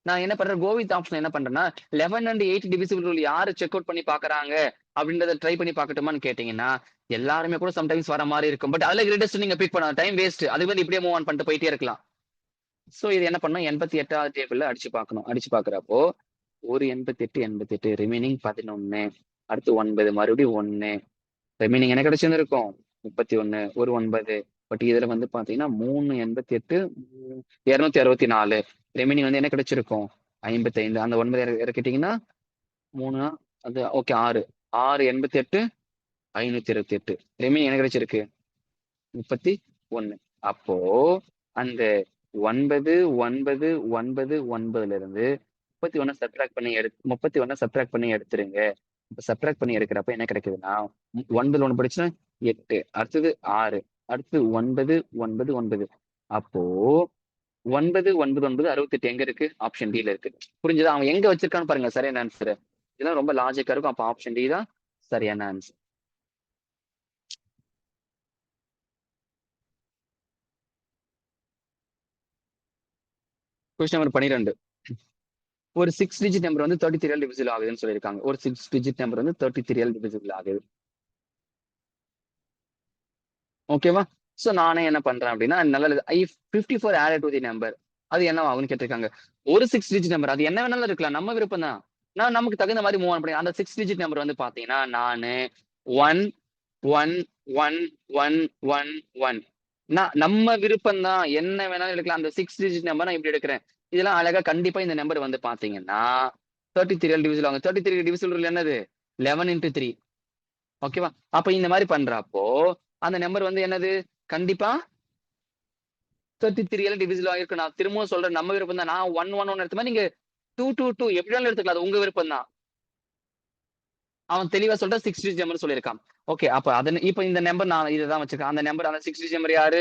நான் என்ன பண்றேன்? கோவித் ஆப்ஷன் என்ன பண்றேன்னா 11 and 8 டிவிசிபிள் ரூல் யாரு செக் அவுட் பண்ணி பாக்குறாங்க அப்படின்றத ட்ரை பண்ணி பாக்கட்டுமான்னு கேட்டீங்கன்னா எல்லாருமே கூட சம்டைம்ஸ் வர மாதிரி இருக்கும். பட் அதுல கிரேட்டஸ்ட் நீங்க பிக் பண்ணலாம். Time waste. அது வந்து இப்படியே மூவ் ஆன் பண்ணிட்டு போயிட்டே இருக்கலாம். சோ இது என்ன பண்ணும்? 88வது டேபிள்ல அடிச்சு பார்க்கணும். அடிச்சு பாக்குறப்போ ஒரு 88 88 ரிமைனிங் 11. அடுத்து 9 மறுபடியும் 1 ரிமைனிங் என்ன கிடைச்சிருந்திருக்கும்? 31 ஒரு 9. பட் இதுல வந்து பாத்தீங்கன்னா 3 88 264 ரிமைனிங் வந்து என்ன கிடைச்சிருக்கும்? 55. அந்த 9 இறக்கிட்டீங்கன்னா 3 அது ஓகே 6 6 88 528 ரிமைனிங் என்ன கிடைச்சிருக்கு? 31. அப்போ அந்த 9 9 9 9ல இருந்து 31 சப்ட்ராக்ட் பண்ணி எடுத்துருங்க. இப்ப சப்ட்ராக்ட் பண்ணி எடுக்கிறப்ப என்ன கிடைக்குதுன்னா 9 1 படிச்சுன்னா 8, அடுத்தது 6, அடுத்து 9 9 9. அப்போ 9 9 9 68 எங்க இருக்கு? ஆப்ஷன் டில இருக்கு. புரிஞ்சுதா? அவன் எங்க வச்சிருக்கான்னு பாருங்க சரியான ஆன்சர். இதெல்லாம் ரொம்ப லாஜிக்கா இருக்கும். அப்ப ஆப்ஷன் டி தான் சரியான ஆன்சர். Question number 12. ஒரு 6 டிஜிட் நம்பர் வந்து 33 டிவிசிபிள் ஆகுதுன்னு சொல்லியிருக்காங்க. ஒரு 6 டிஜிட் நம்பர் வந்து 33 டிவிசிபிள் ஆகுது. ஓகேவா? சோ நானே என்ன பண்றேன் அப்படின்னா நல்ல ஐ 54 ஆடட் டு தி நம்பர். அது என்ன ஆகும்னு கேட்டிருக்காங்க. ஒரு 6 டிஜிட் நம்பர் அது என்ன வேணாலும் இருக்கலாம். நம்ம விருப்பம் தான். நான் நமக்கு தகுந்த மாதிரி மூவ் ஆன் பண்ணி அந்த 6 டிஜிட் நம்பர் வந்து பாத்தீங்கன்னா நானு 1 1 1 1 1 1. நம்ம விருப்பம் தான். என்ன வேணாலும் எடுக்கலாம். அந்த 6 டிஜிட் நம்பர் நான் இப்படி எடுக்கிறேன். இதெல்லாம் அழகா கண்டிப்பா இந்த நம்பர் வந்து பாத்தீங்கன்னா 33 டிவிசிபிள் ஆகும். 33 டிவிசிபிள் என்னது? 11 into 3. ஓகேவா? அப்ப இந்த மாதிரி பண்றப்போ அந்த நம்பர் வந்து என்னது? கண்டிப்பா 33 டிவிசிபிள் ஆகிருக்கு. நான் திரும்பவும் சொல்றேன், நம்ம விருப்பம் தான். நான் 1 1 1 எடுத்த மாதிரி நீங்க 2 2 2 எப்படி வேணாலும் எடுத்துக்கலாம். அது உங்க விருப்பம் தான். அவன் தெளிவா சொல்லிட்டு 6 டிஜிட் நம்பர் சொல்லியிருக்கான். ஓகே, அப்ப இப்ப இந்த நம்பர் நான் இதுதான் வச்சிருக்கேன். அந்த நம்பர் அந்த 6 டிஜிட் நம்பர் யாரு?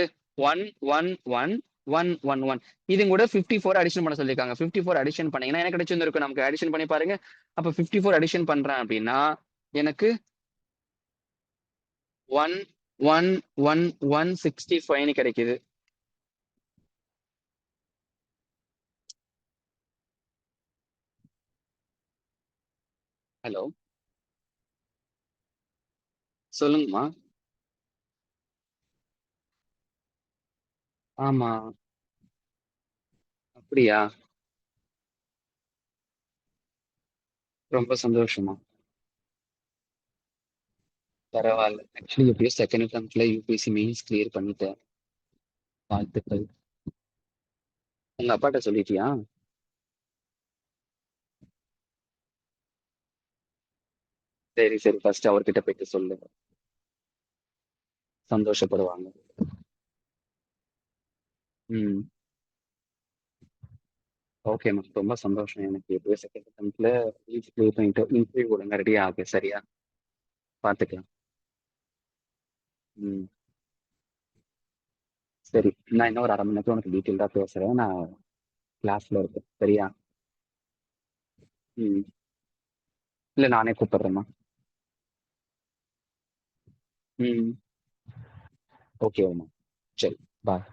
1 1 1 1 1 1. இது கூட 54 அடிஷன் பண்ண சொல்லியிருக்காங்க. 54 அடிஷன் பண்ணீங்கன்னா எனக்கு கிடைச்சிருந்திருக்கும். நமக்கு அடிஷன் பண்ணி பாருங்க. அப்ப 54 அடிஷன் பண்றேன் அப்படின்னா எனக்கு 1 1 1 165 கிடைக்குது. ஹலோ, சொல்லுங்கம்மா. ஆமா, அப்படியா? ரொம்ப சந்தோஷமா. பரவாயில்ல. ஆக்சுவலி எப்படியோ செகண்ட் அட்டெம்ப்ட்ல யூபிஎஸ்சி மெயின்ஸ் கிளியர் பண்ணிட்டேன். வாழ்த்துக்கள். உங்க அப்பாட்ட சொல்லிட்டியா? சரி சரி, ஃபர்ஸ்ட் அவர்கிட்ட போயிட்டு சொல்லு. சந்தோஷப்படுவாங்க. ம். ஓகேம்மா, ரொம்ப சந்தோஷம் எனக்கு. எப்படியோ செகண்ட் அட்டெம்ப்ட்ல கிளியர் பண்ணிட்டு இன்டர்வியூ ஒழுங்கா ரெடி ஆகு. சரியா? பாத்துக்கலாம். ம். சரி, நான் இன்னும் ஒரு 1/2 மணி நேரத்துல உனக்கு டீட்டெயில்டா பேசுறேன். நான் கிளாஸ்ல இருக்கேன். சரியா? ம். இல்ல, நானே கூப்பிடுறேம்மா. ம். ஓகேவாம்மா. சரி. பாய்.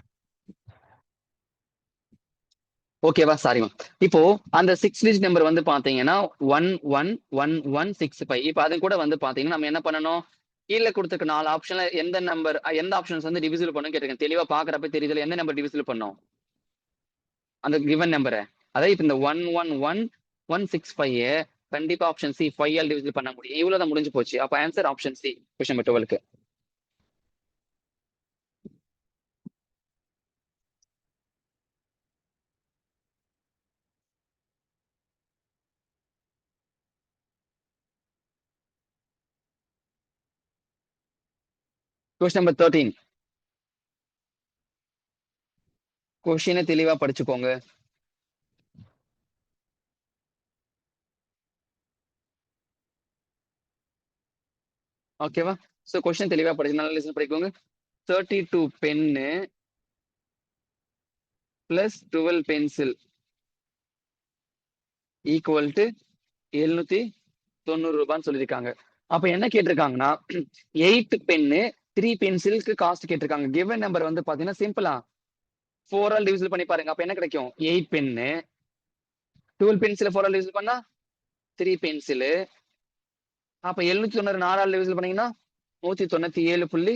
ஓகேவா? சாரிம்மா. இப்போ அந்த 6 டிஜிட் நம்பர் வந்து பாத்தீங்கன்னா 111165. இப்ப அது கூட வந்து பாத்தீங்கன்னா நம்ம என்ன பண்ணணும்? கீழ குடுத்திருக்க 4 ஆப்ஷன்ல எந்த நம்பர் எந்த ஆப்ஷன்ஸ் வந்து டிவிசிபிள் பண்ணும்னு கேட்டிருக்கேன். தெளிவா பாக்குறப்ப தெரியுதுல எந்த நம்பர் டிவிசிபிள் பண்ணும்? அந்த கிவன் நம்பர. அதாவது இப்ப இந்த 111165 கண்டிப்பா ஆப்ஷன் சி 5 ஆல் டிவிசிபிள் பண்ண முடியும். இவ்வளவுதான், முடிஞ்சு போச்சு. அப்ப answer option C. Question number 12க்கு. Question number 13. கொஸ்டினை தெளிவா படிச்சுக்கோங்க. ஓகேவா? சோ கொஸ்டின் தெளிவா படிச்சு நல்லா லிசன் பண்ணிக்கோங்க. 32 pen plus 12 pencil equal to 790 ரூபான்னு சொல்லியிருக்காங்க. அப்ப என்ன கேட்டிருக்காங்கன்னா 8 பென்னு 3 பென்சிலுக்கு காஸ்ட் கேட்டிருக்காங்க. கிவன் நம்பர் வந்து பாத்தீங்கன்னா சிம்பிளா 4 ஆல் டிவிசிபிள் பண்ணி பாருங்க. அப்ப என்ன கிடைக்கும்? 8 பென்னு 12 பென்சில் 4 ஆல் டிவிசிபிள் பண்ணா 3 பென்சில். அப்ப 790 4 ஆல் டிவிசிபிள் பண்ணீங்கன்னா 197.5.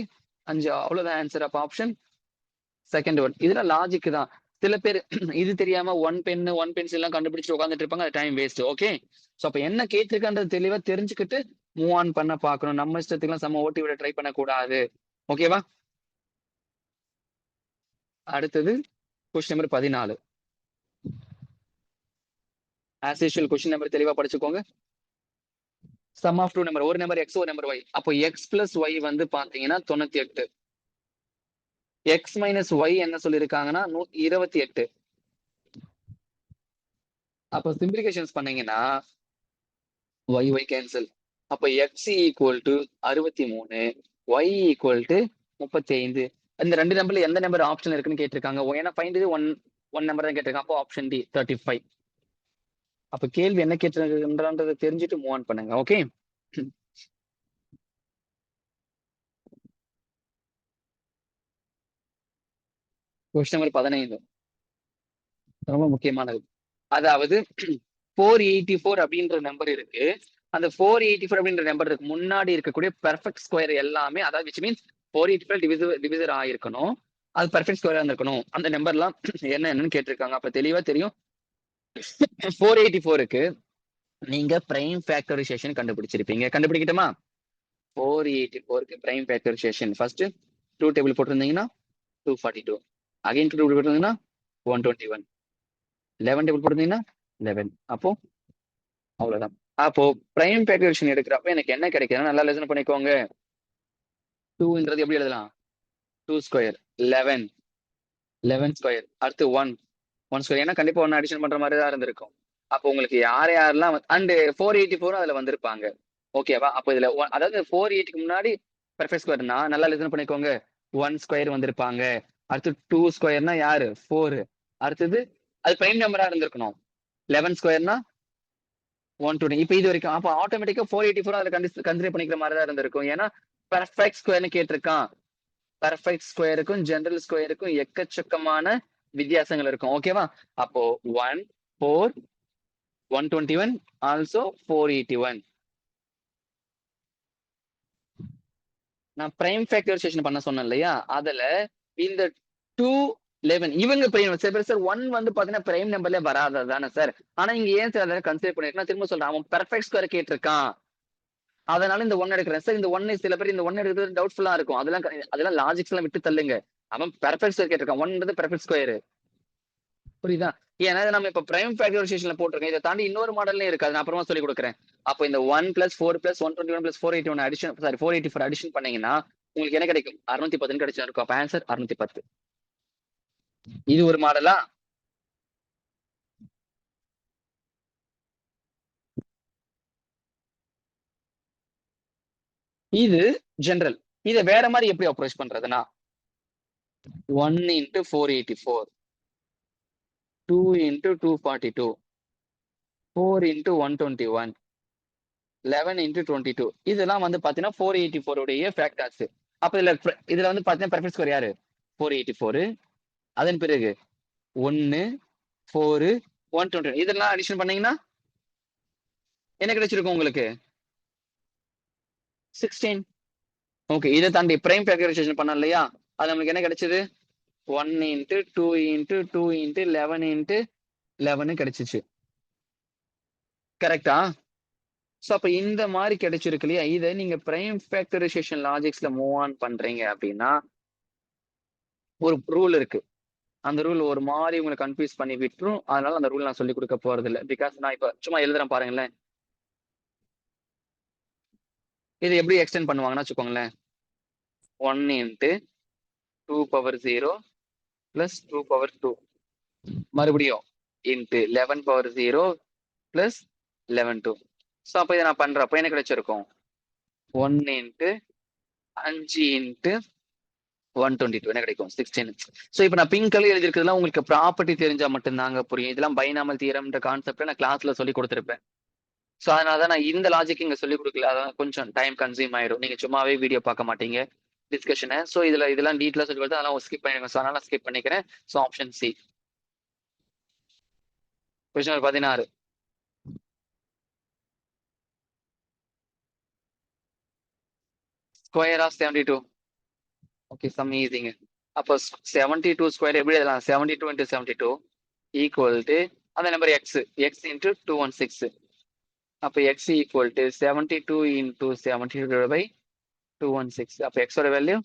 அவ்வளவுதான் ஆன்சர். அப்ப ஆப்ஷன் செகண்ட் ஒன். இதுல லாஜிக் தான். சில பேர் இது தெரியாம ஒன் பென்சில் எல்லாம் கண்டுபிடிச்சு உட்காந்துட்டு இருப்பாங்க. அது டைம் வேஸ்ட். ஓகே. சோ அப்ப என்ன கேட்டிருக்கான்றது தெளிவா தெரிஞ்சுக்கிட்டு மூவ் ஆன் பண்ண பாக்கணும். நம்ம இஷ்டத்துக்கு எல்லாம் செம்ம ஓட்டி விட ட்ரை பண்ண கூடாது. ஓகேவா? அடுத்தது question number 14. As usual question number தெளிவா படிச்சுக்கோங்க. சம் ஆஃப் டூ நம்பர், ஒரு நம்பர் எக்ஸ் ஒரு நம்பர் ஒய். அப்போ எக்ஸ் பிளஸ் ஒய் வந்து பாத்தீங்கன்னா 98. எக்ஸ் மைனஸ் ஒய் என்ன சொல்லியிருக்காங்கன்னா 28. அப்போ சிம்பிளிகேஷன்ஸ் பண்ணீங்கன்னா ஒய் ஒய் கேன்சல். அப்ப X equal to 63, Y equal to 35. இந்த ரெண்டு நம்பர்ல எந்த நம்பர் ஆப்ஷன் இருக்குன்னு கேட்டிருக்காங்க. ஏன்னா ஃபைண்ட் ஒன் ஒன் நம்பர் தான் கேட்டிருக்காங்க. அப்போ ஆப்ஷன் டி 35. அப்ப கேள்வி என்ன கேட்டிருக்கன்றதை தெரிஞ்சுட்டு மூவ் ஆன் பண்ணுங்க. ஓகே. கொஸ்டின் நம்பர் 15 ரொம்ப முக்கியமானது. அதாவது 484 அப்படின்ற நம்பர் இருக்கு. அந்த 484 அப்படின்ற நம்பர் இருக்கு முன்னாடி இருக்கக்கூடிய பெர்ஃபெக்ட் ஸ்கொயர் எல்லாமே, அதாவது விச் மீன்ஸ் 484 டிவிசர் ஆயிருக்கணும். அது பெர்ஃபெக்ட் ஸ்கொயரா இருந்திருக்கணும். அந்த நம்பர்லாம் என்னன்னு கேட்டிருக்காங்க. அப்ப தெளிவா தெரியும். 484க்கு நீங்க பிரைம் ஃபேக்டரைசேஷன் கண்டுபிடிச்சிருப்பீங்க. கண்டுபிடிக்கட்டுமா? 484க்கு பிரைம் ஃபேக்டரைசேஷன் ஃபர்ஸ்ட் 2 டேபிள் போட்டிருந்தீங்கன்னா 242, அகைன் 2 டேபிள் போட்டிருந்தீங்கன்னா 121, 11 டேபிள் போட்டிருந்தீங்கன்னா 11. அப்போ அவ்வளவுதான். அப்போ பிரைம் ஃபேக்டரைசேஷன் எடுக்கிறப்ப எனக்கு என்ன கிடைக்குதுன்னா நல்லா லெசன் பண்ணிக்கோங்க. 2ன்றது எப்படி எழுதலாம்? 2 ஸ்கொயர் 11, 11 ஸ்கொயர் அடுத்து 1, 1 ஸ்கொயர். ஏன்னா கண்டிப்பா 1 அடிஷன் பண்ற மாதிரி தான் இருந்திருக்கும். அப்போ உங்களுக்கு யார் யாரெல்லாம் அண்ட் 484 அதுல வந்திருப்பாங்க. ஓகேவா? அப்போ இதுல அதாவது 480க்கு முன்னாடி பெர்ஃபெக்ட் ஸ்கொயர்னா நல்லா லிசன் பண்ணிக்கோங்க. 1 ஸ்கொயர் வந்திருப்பாங்க. அடுத்து 2 ஸ்கொயர்னா யாரு? 4. அடுத்தது அது பிரைம் நம்பரா இருந்திருக்கணும். 11 ஸ்கொயர்னா 120. இப்ப இது வரைக்கும் அப்ப ஆட்டோமேட்டிக்கா 484 அதுல கன்சிடர் பண்ணிக்கிற மாதிரி தான் இருந்திருக்கும். ஏன்னா பெர்ஃபெக்ட் ஸ்கொயர்னு கேட்டிருக்கான். பெர்ஃபெக்ட் ஸ்கொயருக்கும் ஜெனரல் ஸ்கொயருக்கும் எக்கச்சக்கமான வித்தியாசங்கள் இருக்கும். ஓகேவா? அப்போ 1 4 121 ஆல்சோ 481. நான் பிரைம் ஃபேக்டரைசேஷன் பண்ண சொன்னேன் இல்லையா? அதுல இந்த 2 11 இவங்க பிரைம் சார் 1 வந்து பாத்தீங்கன்னா பிரைம் நம்பர்ல வராதது தானே சார். ஆனா இங்க ஏன் சார் அதை கன்சிடர் பண்ணிருக்கேன் திரும்ப சொல்றேன். அவன் பெர்ஃபெக்ட் ஸ்கொயர் கேட்டிருக்கான். அதனால இந்த ஒன் எடுக்கிறேன் சார். இந்த ஒன்னு சில பேர் இந்த ஒன் எடுக்கிறது டவுட்ஃபுல்லா இருக்கும். அதெல்லாம் லாஜிக்ஸ் எல்லாம் விட்டு தள்ளுங்க. அவன் பெர்ஃபெக்ட் ஸ்கொயர் கேட்டிருக்கான். ஒன்றது பெர்ஃபெக்ட் ஸ்கொயர். புரியுதா? ஏன்னா நம்ம இப்ப பிரைம் ஃபேக்டரைசேஷன்ல போட்டிருக்கேன். இதை தாண்டி இன்னொரு மாடல்லையும் இருக்கு. நான் அப்புறமா சொல்லி கொடுக்குறேன். அப்போ இந்த 1 + 4 + 121 + 481 அடிஷன், சாரி 484 அடிஷன் பண்ணீங்கன்னா உங்களுக்கு என்ன கிடைக்கும்? 610 கிடைச்சிருக்கும். அப்ப ஆன்சர் 610. இது ஒரு மாடலா? இது ஜெனரல். இதை வேற மாதிரி எப்படி அப்ரோச் பண்றதுன்னா 1 × 484, 2 × 242, 4 × 121, 11 × 22. இதெல்லாம் வந்து பாத்தீங்கன்னா 484 உடைய ஃபேக்டர்ஸ். அப்ப இதுல வந்து பாத்தீங்கன்னா பெர்ஃபெக்ட் ஸ்கொயர் யாரு? 484. அதன் பிறகு 1, 4, 120. இதெல்லாம் அடிஷன் பண்ணீங்கன்னா என்ன கிடைச்சிருக்கும் உங்களுக்கு? 16. ஓகே, இதை தாண்டி பிரைம் ஃபேக்டரைசேஷன் பண்ணோம் இல்லையா? அது நமக்கு என்ன கிடைச்சது? 1 × 2 × 2 × 11 × 11 கிடைச்சிச்சு. கரெக்டா? சோ அப்ப இந்த மாதிரி கிடைச்சிருக்கு இல்லையா? இதை நீங்க பிரைம் ஃபேக்டரைசேஷன் லாஜிக்ஸ்ல மூவ் ஆன் பண்றீங்க அப்படின்னா ஒரு ரூல் இருக்கு. அந்த ரூல் ஒரு மாதிரி உங்களை கன்ஃபியூஸ் பண்ணி விட்டுரும். அதனால அந்த ரூல் நான் சொல்லி கொடுக்க போறது இல்லை. பிகாஸ் நான் இப்ப சும்மா எழுதுறேன் பாருங்களேன். இது எப்படி எக்ஸ்டெண்ட் பண்ணுவாங்கன்னா வச்சுக்கோங்களேன். 1 × 2^0 + 2^2. மறுபடியும் இன்ட்டு 11^0 + 11^2. ஸோ அப்போ இதை நான் பண்றப்போ என்ன கிடைச்சிருக்கும்? 1 × 5 × 122 என்ன கிடைக்கும்? 16. ஸோ இப்போ நான் பிங்க் கலர் எழுதிருக்கிறதுலாம் உங்களுக்கு ப்ராப்பர்ட்டி தெரிஞ்சா மட்டும்தாங்க புரியும். இதெல்லாம் பைனாமல் தியரம்ன்ற கான்செப்டை நான் கிளாஸ்ல சொல்லி கொடுத்துருப்பேன். ஸோ அதனாலதான் நான் இந்த லாஜிக் இங்க சொல்லி கொடுக்கல. அதான் கொஞ்சம் டைம் கன்சியூம் ஆயிடும். நீங்க சும்மாவே வீடியோ பார்க்க மாட்டீங்க டிஸ்கஷனை. ஸோ இதெல்லாம் டீட்டெயிலா சொல்லி கொடுத்து அதெல்லாம் ஸ்கிப் பண்ணிடுங்க. ஸோ அதனால ஸ்கிப் பண்ணிக்கிறேன். So option C. Question number 16. Square of 72. Okay, sum ஈஸிங்க. அப்போ 72 ஸ்கொயர் எப்படி எழுதலாம்? 72 × 72 = அந்த நம்பர் எக்ஸ் × 216. அப்போ x = 72 × 72 / 216. அப்போ எக்ஸோட வேல்யூ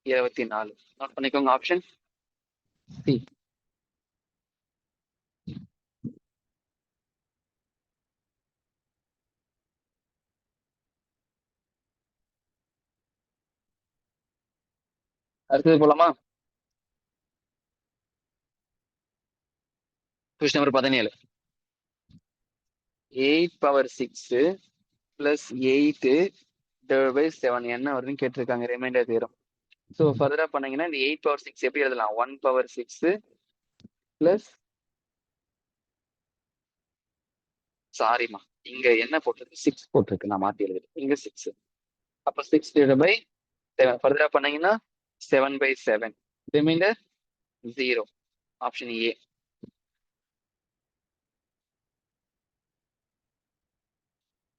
24. நோட் பண்ணிக்கோங்க ஆப்ஷன் சி. அடுத்தது போலாமா? Question number 17. 8^6 + 8 / 7 என்ன வருதுன்னு கேட்டிருக்காங்க. Reminder theorem. ஸோ ஃபர்தரா பண்ணீங்கன்னா இந்த 8^6 எப்படி எழுதலாம்? 1^6 + சாரிமா, இங்க என்ன போட்டிருக்கு? 6 போட்டிருக்கு. நான் மாத்தி எழுதுறேன். இங்க 6. அப்ப 6/7 ஃபர்தரா பண்ணீங்கன்னா 7/7. Reminder 0. Option A.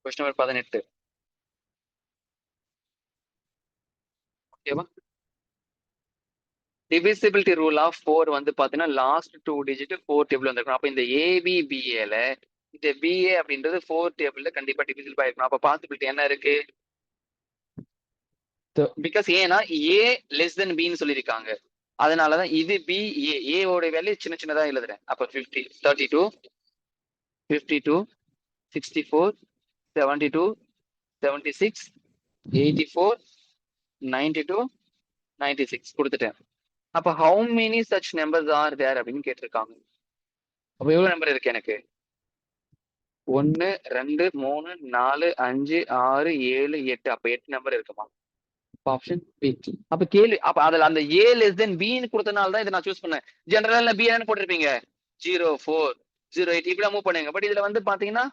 Question number 18. ஓகேவா? டிவிசிபிலிட்டி ரூல் ஆஃப் 4 வந்து பாத்தீங்கன்னா லாஸ்ட் 2 டிஜிட் 4 டேபிள் வந்திருக்கும். அப்ப இந்த ABBAல இந்த BA அப்படின்றது 4 டேபிள்ல கண்டிப்பா டிவிசிபிள் ஆயிருக்கணும். அப்ப பாசிபிலிட்டி என்ன இருக்கு? பிகாஸ் ஏன்னா A < Bன்னு சொல்லியிருக்காங்க. அதனாலதான் இது B A ஓட வேல்யூ சின்ன சின்னதா எழுதுறேன். அப்ப 50, 32, 52, 64, 72, 76, 84, 92, 96 கொடுத்துட்டேன். அப்ப how many such numbers are there அப்படின்னு கேட்டிருக்காங்க. அப்ப எவ்வளவு நம்பர் இருக்கு எனக்கு? 1, 2, 3, 4, 5, 6, 7, 8. அப்ப 8 நம்பர் இருக்குமா? Option B. அப்ப கேள்வி அப்ப அதுல அந்த A < Bன்னு கொடுத்தனால தான் இதை நான் சூஸ் பண்ணேன். ஜெனரல்ல B என்ன போட்டிருப்பீங்க? 0, 4, 08 இப்படி மூவ் பண்ணுங்க. பட் இதுல வந்து பாத்தீங்கன்னா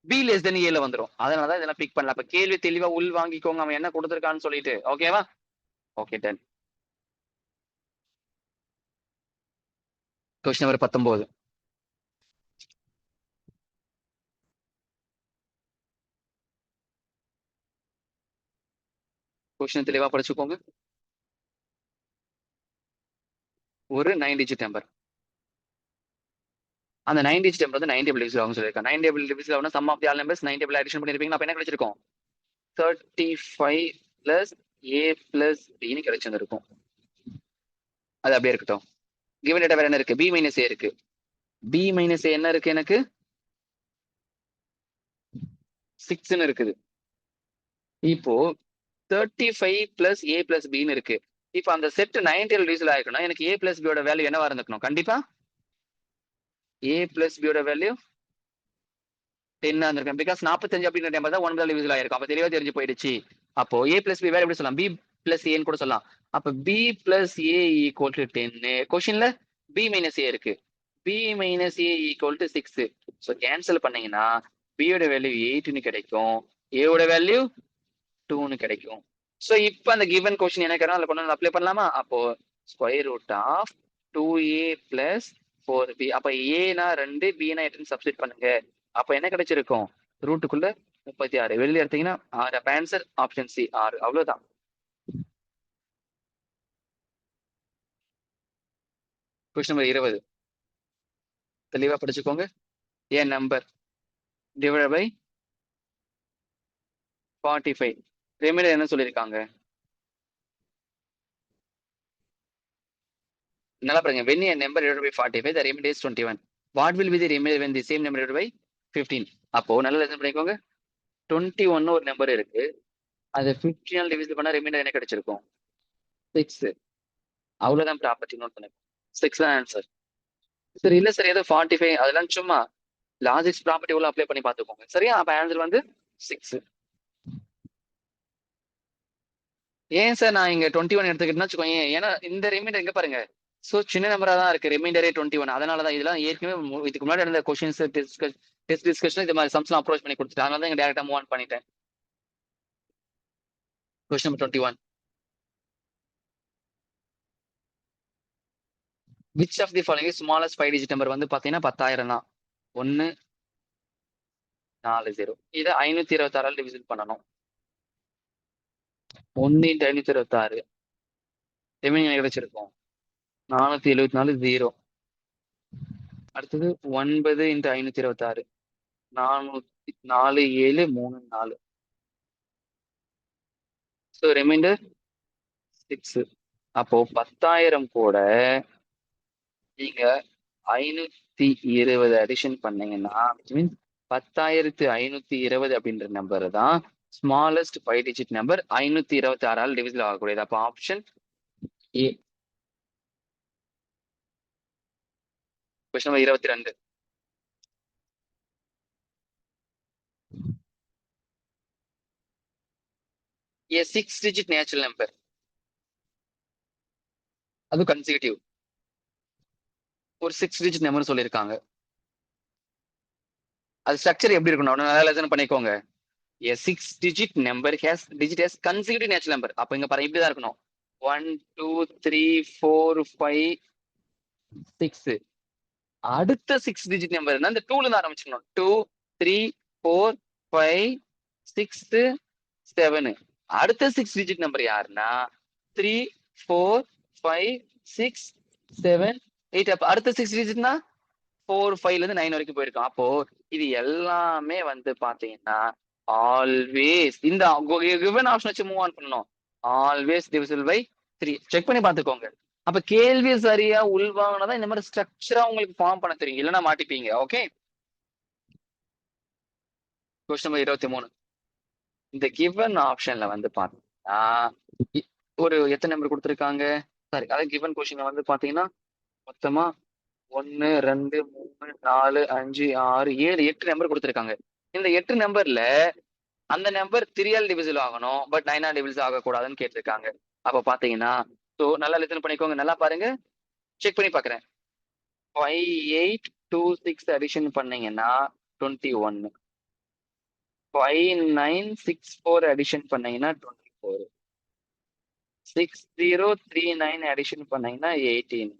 B < A வந்துரும். அதனாலதான் இதெல்லாம் பிக் பண்ணல. அப்ப கேள்வி தெளிவா உள் வாங்கிக்கோங்க அவன் என்ன கொடுத்திருக்கான்னு சொல்லிட்டு. ஓகேவா? Okay, done. Question number 19. Question தெளிவா படிச்சுக்கோங்க. ஒரு 9 டிஜிட் நம்பர். அந்த 9 டிஜிட் நம்பர் வந்து 9 டேபிள் டிவிசிபிள் ஆகும் சொல்லியிருக்காங்க. 9 டேபிள் டிவிசிபிள் ஆகும்னா sum of the all numbers 9 table addition பண்ணிருப்பீங்க. அப்ப என்ன கிடைச்சிருக்கும்? 35 + A + Bன்னு கிடைச்சிருக்கும். அது அப்படியே இருக்கட்டும். கிவன் டேட்டா வேற என்ன இருக்கு? பி மைனஸ் ஏ இருக்கு. பி மைனஸ் ஏ என்ன இருக்கு எனக்கு? 6ன்னு இருக்குது. இப்போ 35 பிளஸ் ஏ பிளஸ் பின்னு இருக்கு. இப்போ அந்த செட் 90 டிவிசிபிள் ஆயிருக்குன்னா எனக்கு ஏ பிளஸ் பியோட வேல்யூ என்னவா இருந்திருக்கணும்? கண்டிப்பா ஏ பிளஸ் பியோட வேல்யூ 10 இருந்திருக்கும். பிகாஸ் 45 அப்படின்ற நம்பர் தான் 1 டிவிசிபிள் ஆயிருக்கும். அப்ப தெளிவா தெரிஞ்சு போயிடுச்சு. அப்போ ஏ பிளஸ் பி வேற எப்படி சொல்லலாம்? பி பிளஸ் ஏன்னு கூட சொல்லலாம். அப்ப B plus A equal to 10. கொஸ்டின்ல பி மைனஸ் ஏ இருக்கு. B minus A equal to 6. So cancel பண்ணீங்கன்னா பியோட வேல்யூ 8ன்னு கிடைக்கும். ஏவோட வேல்யூ 2ன்னு கிடைக்கும். ஸோ இப்போ அந்த கிவன் கொஸ்டின் என்ன கேட்கறோம் அதில் கொண்டு வந்து அப்ளை பண்ணலாமா? அப்போ square root of 2a plus 4b. அப்ப ஏனா 2, பினா 8 சப்ஸ்டிட் பண்ணுங்க. அப்ப என்ன கிடைச்சிருக்கும்? ரூட்டுக்குள்ள 36 வெளியில எடுத்தீங்கன்னா 6. அப்ப ஆன்சர் ஆப்ஷன் சி 6. அவ்வளவுதான். கொஸ்டின் நம்பர் 20 தெளிவா படிச்சுக்கோங்க. ஏ நம்பர் டிவைட் பை 45. ரிமைண்டர் என்ன சொல்லியிருக்காங்க? நல்லா பாருங்க. when a number divided by 45 the remainder is 21. what will be the remainder when the same number divided by 15? அப்போ நல்லா லெசன் பண்ணிக்கோங்க. 21 ஒரு நம்பர் இருக்கு. அதை 15 டிவிசிபிள் பண்ணா ரிமைண்டர் என்ன கிடைச்சிருக்கும்? 6. அவ்வளவுதான் ப்ராப்பர்ட்டி நோட் பண்ணு. 6 தான் ஆன்சர். சரி இல்ல சார் ஏதோ 45 அதெல்லாம் சும்மா லாஜிக்ஸ் ப்ராப்பர்ட்டி உள்ள அப்ளை பண்ணி பார்த்துக்கோங்க. சரியா? அப்ப ஆன்சர் வந்து 6. ஏன் சார் நான் இங்க 21 எடுத்துக்கிட்டேன்னு வச்சுக்கோங்க. ஏன்னா இந்த ரிமைண்டர் எங்க பாருங்க. சோ சின்ன நம்பரா தான் இருக்கு. ரிமைண்டரே 21. அதனாலதான் இதெல்லாம் ஏற்கனவே இதுக்கு முன்னாடி இருந்த கொஸ்டின்ஸ் டெஸ்ட் டிஸ்கஷன் இந்த மாதிரி சம்ஸ்லாம் அப்ரோச் பண்ணி கொடுத்துட்டேன். அதனால தான் இங்க டேரக்டா மூவ் ஆன் பண்ணிட்டேன். Question number 21. Which of the following smallest 5 digit number வந்து பாத்தீங்கன்னா 10,000 தான். 1 4 0. இதை 526 டிவிசிட் பண்ணணும். 1 × 526 ரிமைனிங் கிடைச்சிருக்கும் 474 0. அடுத்தது 9 × 526 4 7 3 4. So remainder 6. அப்போ 10,000 கூட நீங்க 520 அடிஷன் பண்ணீங்கன்னா மீன்ஸ் 10,520 அப்படின்ற நம்பர் தான் ஸ்மாலஸ்ட் 5 டிஜிட் நம்பர். 526 டிவிசிபிள் ஆகக்கூடியது. அப்போ option A. Question number 22. A 6-digit natural number, அது கன்சிக்யூட்டிவ். ஒரு 6 டிஜிட் நம்பர் சொல்லியிருக்காங்க. அது ஸ்ட்ரக்சர் எப்படி இருக்கணும்? நல்லா லெசன் பண்ணிக்கோங்க. A 6-digit number has consecutive natural number. அப்ப இங்க பாருங்க இப்படிதான் இருக்கணும். 1 2 3 4 5 6. அடுத்த 6 டிஜிட் நம்பர் இந்த 2ல இருந்து ஆரம்பிச்சுக்கணும். 2 3 4 5 6 7. அடுத்த 6 டிஜிட் நம்பர் யாருன்னா 3 4 5 6 7 8. அப்ப அடுத்த 6 டிஜிட்னா 4 5ல இருந்து 9 வரைக்கும் போயிருக்கும். அப்போ இது எல்லாமே வந்து பாத்தீங்கன்னா ஆல்வேஸ் இந்த given ஆப்ஷன் வச்சு மூவ் ஆன் பண்ணணும். Always divisible by 3. செக் பண்ணி பார்த்துக்கோங்க. அப்ப கேள்வி சரியா உள்வாங்கினதான் இந்த மாதிரி ஸ்ட்ரக்சரா உங்களுக்கு ஃபார்ம் பண்ண தெரியும். இல்லைன்னா மாட்டிப்பீங்க. ஓகே. Question number 23. இந்த given ஆப்ஷன்ல வந்து பாத்தீங்கன்னா ஒரு எத்தனை நம்பர் கொடுத்துருக்காங்க? சாரி, அதாவது given கொஸ்டின்ல வந்து பாத்தீங்கன்னா மொத்தமா 1 2 3 4 5 6 7 8 நம்பர் கொடுத்துருக்காங்க. இந்த 8 நம்பர்ல அந்த நம்பர் 3 டிவிசிபிள் ஆகணும், பட் 9 டிவிசிபிள் ஆகக்கூடாதுன்னு கேட்டிருக்காங்க. அப்ப பாத்தீங்கன்னா ஸோ நல்லா லிசன் பண்ணிக்கோங்க. நல்லா பாருங்க. செக் பண்ணி பாக்குறேன். 5 8 2 6 அடிஷன் பண்ணீங்கன்னா 21. 5 9 6 4 அடிஷன் பண்ணீங்கன்னா 24. 6 0 3 9 அடிஷன் பண்ணீங்கன்னா 18.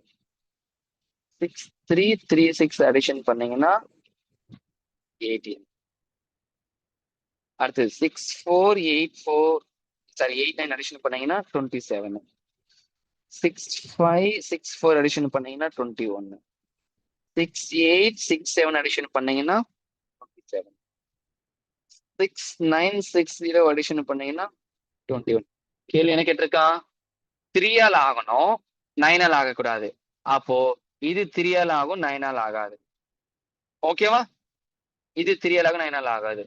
6 3 3 6 அடிஷன் பண்ணீங்கன்னா 18. அடுத்து 6 4 8 4 சாரி 8 9 அடிஷன் பண்ணீங்கன்னா 27. 6 5 6 4 அடிஷன் பண்ணீங்கன்னா 21. 6 8 6 7 அடிஷன் பண்ணீங்கன்னா 27. 6 9 6 0 அடிஷன் பண்ணீங்கன்னா 21. கேள்வி என்ன கேட்டிருக்கா? 3 ஆல் ஆகணும், 9 ஆல் ஆகக்கூடாது. அப்போ இது 3ஆல் ஆகும், 9ஆல் ஆகாது. ஓகேவா? இது 3ஆல் ஆகும், 9ஆல் ஆகாது.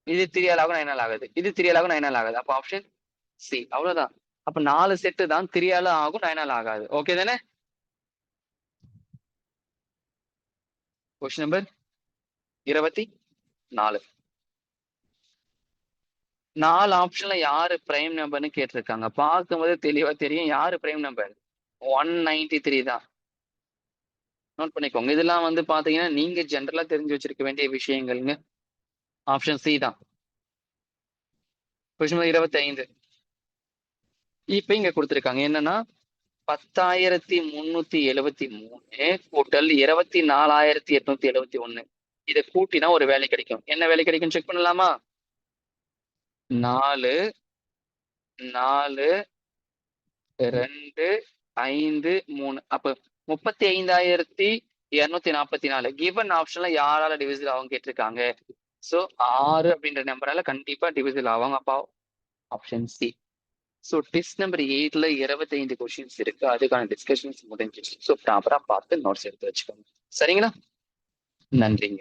இது 3ஆல் ஆகும், 9ஆல் ஆகாது. இது 3ஆல் ஆகும், 9ஆல் ஆகாது. அப்ப ஆப்ஷன் சி. அவ்வளவுதான். அப்ப 4 செட்டு தான் 3ஆல ஆகும், 9ஆல் ஆகாது. ஓகே தானே? Question number 24. 4 ஆப்ஷன்ல யாரு பிரைம் நம்பர்னு கேட்டிருக்காங்க. பார்க்கும்போது தெளிவா தெரியும் யாரு பிரைம் நம்பர். 193 தான். நோட் பண்ணிக்கோங்க. இதெல்லாம் வந்து பாத்தீங்கன்னா நீங்க ஜென்ரலா தெரிஞ்சு வச்சிருக்க வேண்டிய விஷயங்கள்ங்க. ஆப்ஷன் சி தான். Question number 25. இப்ப இங்க கொடுத்திருக்காங்க என்னன்னா 10,373 கூட்டல் 24,871. இதை கூட்டினா ஒரு வேலை கிடைக்கும். என்ன வேலை கிடைக்கும் செக் பண்ணலாமா? 4 4 2 5 3. அப்ப 35,244 கிவன் ஆப்ஷன்ல யாரால டிவிசிபிள் ஆகும் கேட்டிருக்காங்க. சோ 6 அப்படின்ற நம்பரால கண்டிப்பா டிவிசிபிள் ஆவாங்க. அப்பா option C. So test number 8ல 25 கொஸ்டின்ஸ் இருக்கு. அதுக்கான டிஸ்கஷன்ஸ் முடிஞ்சிச்சு. ஸோ ப்ராப்பரா பார்த்து நோட்ஸ் எடுத்து வச்சுக்கோங்க. சரிங்களா? நன்றிங்க.